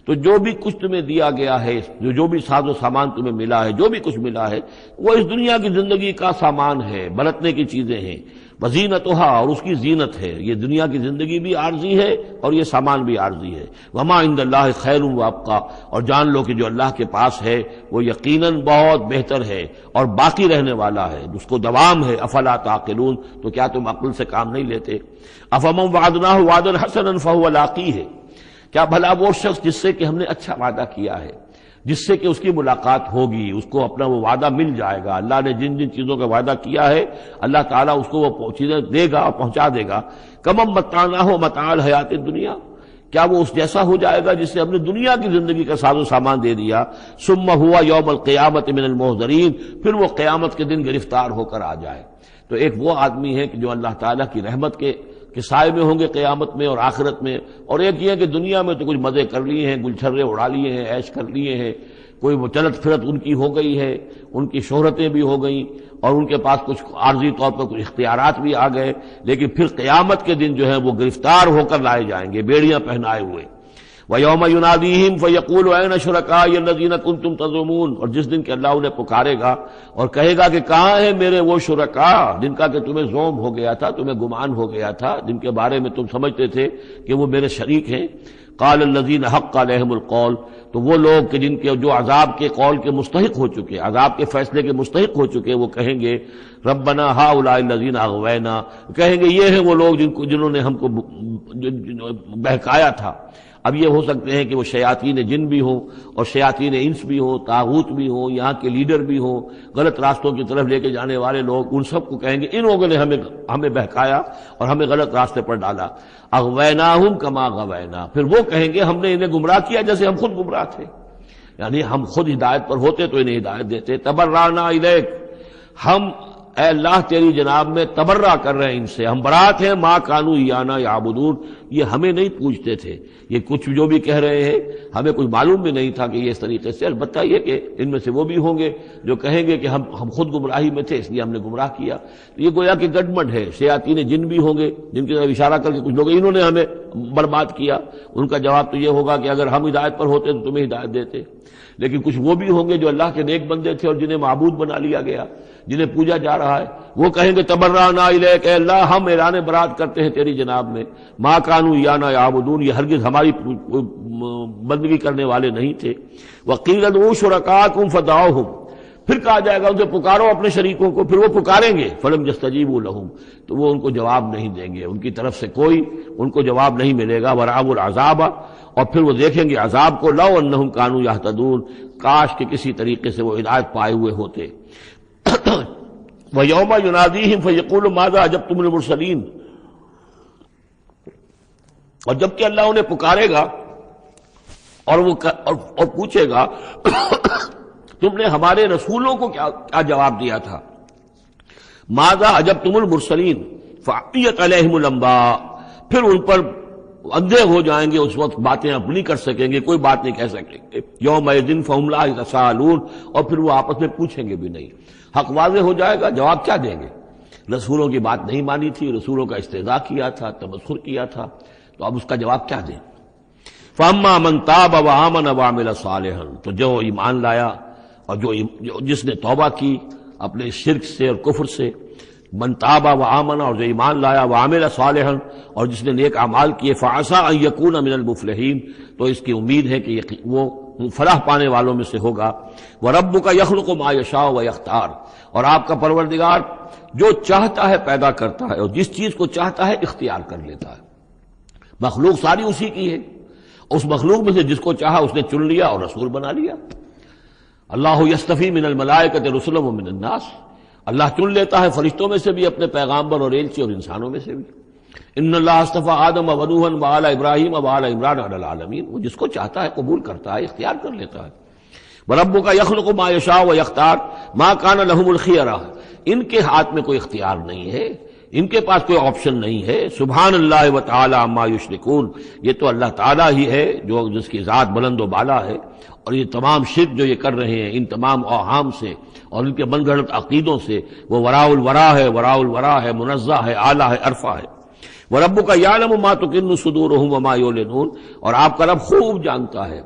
Speaker 1: تو جو بھی کچھ تمہیں دیا گیا ہے، جو بھی ساز و سامان تمہیں ملا ہے، جو بھی کچھ ملا ہے، وہ اس دنیا کی زندگی کا سامان ہے، برتنے کی چیزیں ہیں. وزینتھا، اور اس کی زینت ہے. یہ دنیا کی زندگی بھی عارضی ہے اور یہ سامان بھی عارضی ہے. وما عند اللہ خیر وابقا، اور جان لو کہ جو اللہ کے پاس ہے وہ یقیناً بہت بہتر ہے اور باقی رہنے والا ہے، جس کو دوام ہے. افلا تعقلون، تو کیا تم عقل سے کام نہیں لیتے؟ افمن وعدناہ وعدا حسنا فہو لاقیہ، کیا بھلا وہ شخص جس سے کہ ہم نے اچھا وعدہ کیا ہے، جس سے کہ اس کی ملاقات ہوگی، اس کو اپنا وہ وعدہ مل جائے گا. اللہ نے جن جن چیزوں کا وعدہ کیا ہے اللہ تعالیٰ اس کو وہ چیزیں دے گا اور پہنچا دے گا. کمم متعناہ متاع الحیات الدنیا، کیا وہ اس جیسا ہو جائے گا جس سے ہم نے دنیا کی زندگی کا ساز و سامان دے دیا. ثم ہوا یوم القیامت من المحضرین، پھر وہ قیامت کے دن گرفتار ہو کر آ جائے. تو ایک وہ آدمی ہے کہ جو اللہ تعالیٰ کی رحمت کے سائے میں ہوں گے قیامت میں اور آخرت میں، اور ایک یہ ہے کہ دنیا میں تو کچھ مزے کر لیے ہیں، گل چھرے اڑا لیے ہیں، عیش کر لیے ہیں، کوئی وہ چلت پھرت ان کی ہو گئی ہے، ان کی شہرتیں بھی ہو گئیں اور ان کے پاس کچھ عارضی طور پر کچھ اختیارات بھی آ گئے، لیکن پھر قیامت کے دن جو ہے وہ گرفتار ہو کر لائے جائیں گے بیڑیاں پہنائے ہوئے. وَيَوْمَ يُنَادِيهِمْ فَيَقُولُ أَيْنَ شُرَكَائِيَ الَّذِينَ كُنتُمْ تَزْعُمُونَ، اور جس دن کہ اللہ انہیں پکارے گا اور کہے گا کہ کہاں ہیں میرے وہ شرکاء جن کا کہ تمہیں زوم ہو گیا تھا، تمہیں گمان ہو گیا تھا، جن کے بارے میں تم سمجھتے تھے کہ وہ میرے شریک ہیں. قال الذین حق علیہم القول، تو وہ لوگ کہ جن کے جو عذاب کے قول کے مستحق ہو چکے، عذاب کے فیصلے کے مستحق ہو چکے، وہ کہیں گے ربنا ہؤلاء الذین اغوینا، کہیں گے یہ ہیں وہ لوگ جنہوں نے ہم کو بہکایا تھا. اب یہ ہو سکتے ہیں کہ وہ شیاطین جن بھی ہوں اور شیاطین انس بھی ہوں، طاغوت بھی ہوں، یہاں کے لیڈر بھی ہوں، غلط راستوں کی طرف لے کے جانے والے لوگ، ان سب کو کہیں گے ان لوگوں نے ہمیں بہکایا اور ہمیں غلط راستے پر ڈالا. اغویناہم کما غوینا، پھر وہ کہیں گے ہم نے انہیں گمراہ کیا جیسے ہم خود گمراہ تھے، یعنی ہم خود ہدایت پر ہوتے تو انہیں ہدایت دیتے. تبرأنا الیک، ہم اے اللہ تیری جناب میں تبرہ کر رہے ہیں ان سے، ہم برات ہیں. ما کانوا ایانا یعبدون، یہ ہمیں نہیں پوجتے تھے، یہ کچھ جو بھی کہہ رہے ہیں ہمیں کچھ معلوم بھی نہیں تھا کہ یہ اس طریقے سے. البتہ یہ کہ ان میں سے وہ بھی ہوں گے جو کہیں گے کہ ہم خود گمراہی میں تھے اس لیے ہم نے گمراہ کیا. یہ گویا کہ گڈمڈ ہے. شیاطین جن بھی ہوں گے جن کی طرف اشارہ کر کے کچھ لوگ انہوں نے ہمیں برباد کیا، ان کا جواب تو یہ ہوگا کہ اگر ہم ہدایت پر ہوتے تو تمہیں ہدایت دیتے. لیکن کچھ وہ بھی ہوں گے جو اللہ کے نیک بندے تھے اور جنہیں معبود بنا لیا گیا، جنہیں پوجا جا رہا ہے، وہ کہیں گے تبرأنا الیک، اے اللہ ہم اعلان برات کرتے ہیں تیری جناب میں. ما کانوا ایانا یعبدون، یہ ہرگز ہماری بندگی کرنے والے نہیں تھے. وقیل ادعوا شرکاءکم فدعوہم، پھر کہا جائے گا ان سے پکارو اپنے شریکوں کو، پھر وہ پکاریں گے. فلم یستجیبوا لہم، تو وہ ان کو جواب نہیں دیں گے، ان کی طرف سے کوئی ان کو جواب نہیں ملے گا. ورأوا العذاب، اور پھر وہ دیکھیں گے عذاب کو. لو انہم کانوا یہتدون، کاش کہ کسی طریقے سے وہ ہدایت پائے ہوئے ہوتے. وَيَوْمَ يُنَادِيهِمْ فَيَقُولُ مَاذَا أَجَبْتُمُ الْمُرْسَلِينَ، اور جب کہ اللہ انہیں پکارے گا اور پوچھے گا تم نے ہمارے رسولوں کو کیا جواب دیا تھا. ماذا اجبتم المرسلین فعمیت علیہم الانباء، پھر ان پر اندھے ہو جائیں گے، اس وقت باتیں اب نہیں کر سکیں گے، کوئی بات نہیں کہہ سکیں گے. یومئذ فہم لا یتساءلون، اور پھر وہ آپس میں پوچھیں گے بھی نہیں. حق واضح ہو جائے گا، جواب کیا دیں گے؟ رسولوں کی بات نہیں مانی تھی، رسولوں کا استہزاء کیا تھا، تمسخر کیا تھا، تو اب اس کا جواب کیا دیں؟ فَأَمَّا مَن تَابَ وَآمَنَ وَعَمِلَ صَالِحًا، تو جو ایمان لایا اور جس نے توبہ کی اپنے شرک سے اور کفر سے. من تاب وآمن، اور جو ایمان لایا، وعمل صالحا، اور جس نے نیک اعمال کیے. فعسى ان يكون من المفلحین، تو اس کی امید ہے کہ وہ فلاح پانے والوں میں سے ہوگا. وربک یخلق ما یشاء ویختار، اور آپ کا پروردگار جو چاہتا ہے پیدا کرتا ہے اور جس چیز کو چاہتا ہے اختیار کر لیتا ہے. مخلوق ساری اسی کی ہے، اس مخلوق میں سے جس کو چاہا اس نے چن لیا اور رسول بنا لیا. اللہ یصطفی من الملائکۃ رسلا ومن الناس، اللہ چن لیتا ہے فرشتوں میں سے بھی اپنے پیغامبر اور ایلچی، اور انسانوں میں سے بھی. ان اللہ اصطفى آدم ونوحا وآل ابراہیم وآل عمران علی العالمین، وہ جس کو چاہتا ہے قبول کرتا ہے، اختیار کر لیتا ہے. وربک یخلق ما یشاء ویختار ما کان لهم الخیرہ، ان کے ہاتھ میں کوئی اختیار نہیں ہے، ان کے پاس کوئی آپشن نہیں ہے. سبحان اللہ وتعالی عما یشرکون، یہ تو اللہ تعالیٰ ہی ہے جو جس کی ذات بلند و بالا ہے، اور یہ تمام شرک جو یہ کر رہے ہیں ان تمام اوہام سے اور ان کے من گھڑت عقیدوں سے، وہ وراء الورا ہے، وراء الورا ہے، منزہ ہے، اعلیٰ ہے، عرفہ ہے. وَرَبُّكَ يَعْلَمُ مَا تُكِنُّ صُدُورُهُمْ وَمَا يُعْلِنُونَ، اور آپ کا رب خوب جانتا ہے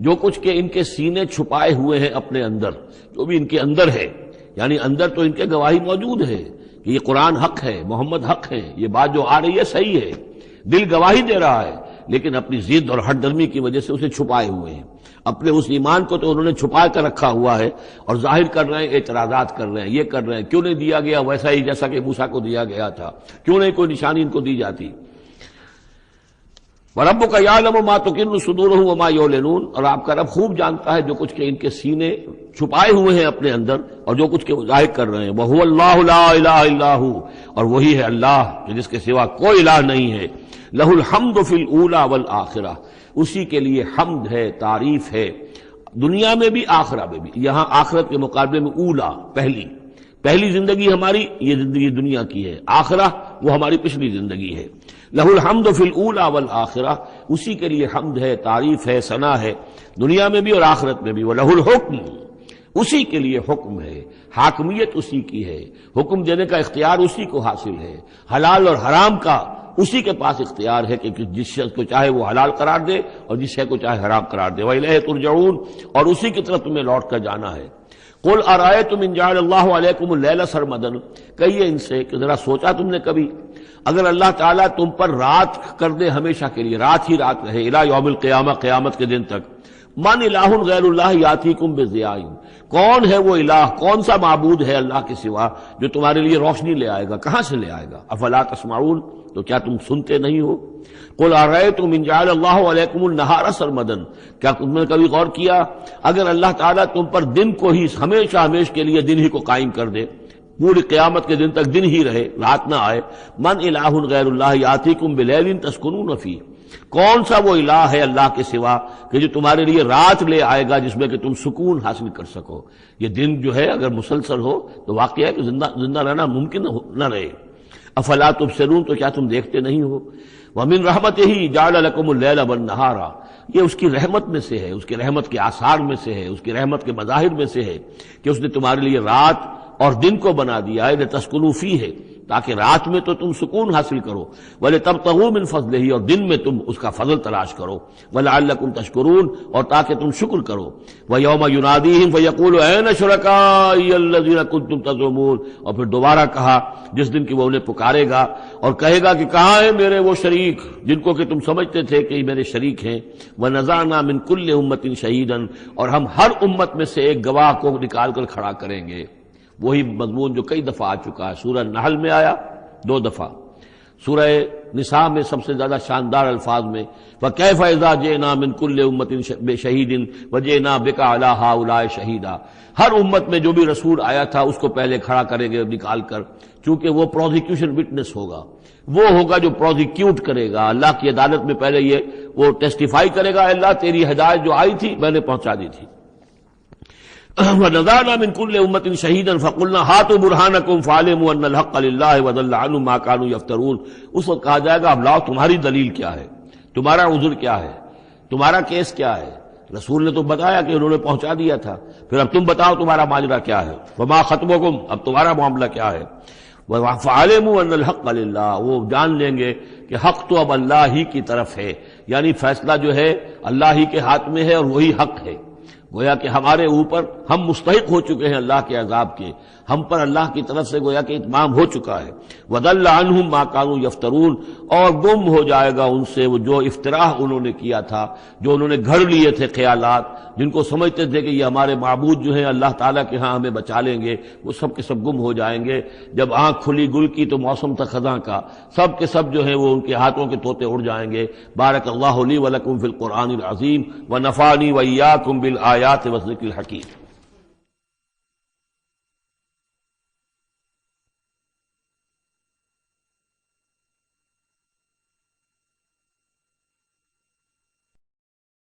Speaker 1: جو کچھ کہ ان کے سینے چھپائے ہوئے ہیں اپنے اندر، جو بھی ان کے اندر ہے، یعنی اندر تو ان کے گواہی موجود ہے کہ کہ یہ قرآن حق ہے، محمد حق ہے، یہ بات جو آ رہی ہے صحیح ہے، دل گواہی دے رہا ہے، لیکن اپنی ضد اور ہٹ درمی کی وجہ سے اسے چھپائے ہوئے ہیں۔ اپنے اس ایمان کو تو انہوں نے چھپا کر رکھا ہوا ہے اور ظاہر کر رہے ہیں، اعتراضات کر رہے ہیں، یہ کر رہے ہیں کیوں نہیں دیا گیا ویسا ہی جیسا کہ موسیٰ کو دیا گیا تھا، کیوں نہیں کوئی نشانی ان کو دی جاتی۔ وَرَبُّكَ يَعْلَمُ مَا تُكِنُّ صُدُورُهُمْ وَمَا يُعْلِنُونَ، اور آپ کا رب خوب جانتا ہے جو کچھ کہ ان کے سینے چھپائے ہوئے ہیں اپنے اندر اور جو کچھ کہ ظاہر کر رہے ہیں۔ وَهُوَ اللَّهُ لَا إِلَٰهَ إِلَّا هُوَ، اور وہی ہے اللہ کہ جس کے سوا کوئی الہ نہیں ہے۔ لَهُ الْحَمْدُ فِي الْأُولَىٰ وَالْآخِرَةِ، اسی کے لیے حمد ہے، تعریف ہے، دنیا میں بھی آخرہ میں بھی۔ یہاں آخرت کے مقابلے میں اولا، پہلی زندگی ہماری یہ زندگی دنیا کی ہے، آخرہ وہ ہماری پچھلی زندگی ہے۔ لہ الحمد فی الاولی والآخرہ، اسی کے لیے حمد ہے، تعریف ہے، ثنا ہے، دنیا میں بھی اور آخرت میں بھی۔ ولہ الحکم، اسی کے لیے حکم ہے، حاکمیت اسی کی ہے، حکم دینے کا اختیار اسی کو حاصل ہے، حلال اور حرام کا اسی کے پاس اختیار ہے کہ جس شخص کو چاہے وہ حلال قرار دے اور جس شے کو چاہے حرام قرار دے۔ وَإِلَيْهِ تُرْجَعُونَ، اور اسی کی طرف تمہیں لوٹ کر جانا ہے۔ قُلْ أَرَأَيْتُمْ إِنْ جَعَلَ اللَّهُ عَلَيْكُمُ اللَّيْلَ سَرْمَدًا، کہیے ان سے کہ ذرا سوچا تم نے کبھی اگر اللہ تعالیٰ تم پر رات کر دے ہمیشہ کے لیے، رات ہی رات رہے، الی یوم القیامہ، قیامت کے دن تک، من الہ غیر اللہ یاتیکم بضیاء، کون ہے وہ الہ، کون سا معبود ہے اللہ کے سوا جو تمہارے لیے روشنی لے آئے گا، کہاں سے لے آئے گا؟ افلا تسمعون، تو کیا تم سنتے نہیں ہو؟ قل ارأیتم ان جعل اللہ علیکم النہار سرمدا، کیا تم نے کبھی غور کیا اگر اللہ تعالیٰ تم پر دن کو ہی ہمیشہ کے لیے دن ہی کو قائم کر دے، پوری قیامت کے دن تک دن ہی رہے، رات نہ آئے، من الہ غیر اللہ یاتیکم بلیل تسکنون فیہ، کون سا وہ الہ ہے اللہ کے سوا کہ جو تمہارے لیے رات لے آئے گا جس میں کہ تم سکون حاصل کر سکو؟ یہ دن جو ہے اگر مسلسل ہو تو واقعہ ہے کہ زندہ رہنا ممکن نہ رہے۔ افلا تبصرون، تو کیا تم دیکھتے نہیں ہو؟ ومن رحمتہ جعل لکم اللیل والنہار، یہ اس کی رحمت میں سے ہے، اس کی رحمت کے آثار میں سے ہے، اس کی رحمت کے مظاہر میں سے ہے کہ اس نے تمہارے لیے رات اور دن کو بنا دیا ہے، لتسکنوا فیہ، تاکہ رات میں تو تم سکون حاصل کرو، وَلِتَبْتَغُوا مِنْ فَضْلِهِ، اور دن میں تم اس کا فضل تلاش کرو، وَلَعَلَّكُمْ تَشْكُرُونَ، اور تاکہ تم شکر کرو۔ وَيَوْمَ يُنَادِيهِمْ فَيَقُولُ أَيْنَ شُرَكَائِيَ الَّذِينَ كُنتُمْ تَزْعُمُونَ، اور پھر دوبارہ کہا جس دن کہ وہ انہیں پکارے گا اور کہے گا کہ کہاں ہیں میرے وہ شریک جن کو کہ تم سمجھتے تھے کہ میرے شریک ہیں۔ وَنَزَعْنَا مِنْ كُلِّ أُمَّةٍ شَهِيدًا، اور ہم ہر امت میں سے ایک گواہ کو نکال کر کھڑا کریں گے۔ وہی مضمون جو کئی دفعہ آ چکا ہے، سورہ نحل میں آیا 2 دفعہ، سورہ نساء میں سب سے زیادہ شاندار الفاظ میں وَكَيْفَ إِذَا جِئْنَا مِنْ كُلِّ أُمَّةٍ بِشَهِيدٍ وَجِئْنَا بِكَ عَلَىٰ هَٰؤُلَاءِ شَهِيدًا، ہر امت میں جو بھی رسول آیا تھا اس کو پہلے کھڑا کریں گے نکال کر، چونکہ وہ پروزیکیوشن وٹنس ہوگا، وہ ہوگا جو پروزیکیوٹ کرے گا اللہ کی عدالت میں، پہلے یہ وہ ٹیسٹیفائی کرے گا، اللہ تیری ہدایت جو آئی تھی میں نے پہنچا دی تھی۔ وَنَزَعْنَا مِنْ كُلِّ أُمَّةٍ شَهِيدًا فَقُلْنَا هَاتُوا بُرْهَانَكُمْ فَعَلِمُوا أَنَّ الْحَقَّ لِلَّهِ وَضَلَّ عَنْهُمْ مَا كَانُوا يَفْتَرُونَ، اس وقت کہا جائے گا اب لاؤ تمہاری دلیل کیا ہے، تمہارا عذر کیا ہے، تمہارا کیس کیا ہے؟ رسول نے تو بتایا کہ انہوں نے پہنچا دیا تھا، پھر اب تم بتاؤ تمہارا ماجرا کیا ہے، وَمَا خَطْبُكُمْ، اب تمہارا معاملہ کیا ہے؟ فَعَلِمُوا أَنَّ الْحَقَّ لِلَّهِ، وہ جان لیں گے کہ حق تو اب اللہ ہی کی طرف ہے، یعنی فیصلہ جو ہے اللہ ہی کے ہاتھ میں ہے اور وہی حق ہے۔ گویا کہ ہمارے اوپر ہم مستحق ہو چکے ہیں اللہ کے عذاب کے، ہم پر اللہ کی طرف سے گویا کہ اتمام ہو چکا ہے۔ وَضَلَّ عَنْهُمْ مَا كَانُوا يَفْتَرُونَ، اور گم ہو جائے گا ان سے وہ جو افتراء انہوں نے کیا تھا، جو انہوں نے گھڑ لیے تھے خیالات، جن کو سمجھتے تھے کہ یہ ہمارے معبود جو ہیں اللہ تعالیٰ کے ہاں ہمیں بچا لیں گے، وہ سب کے سب گم ہو جائیں گے۔ جب آنکھ کھلی گل کی تو موسم تھا خزاں کا، سب کے سب جو ہیں وہ ان کے ہاتھوں کے طوطے اڑ جائیں گے۔ بارک اللہ لی ولکم فی القرآن العظیم ونفعنی وإیاکم بالآیات والذکر الحکیم۔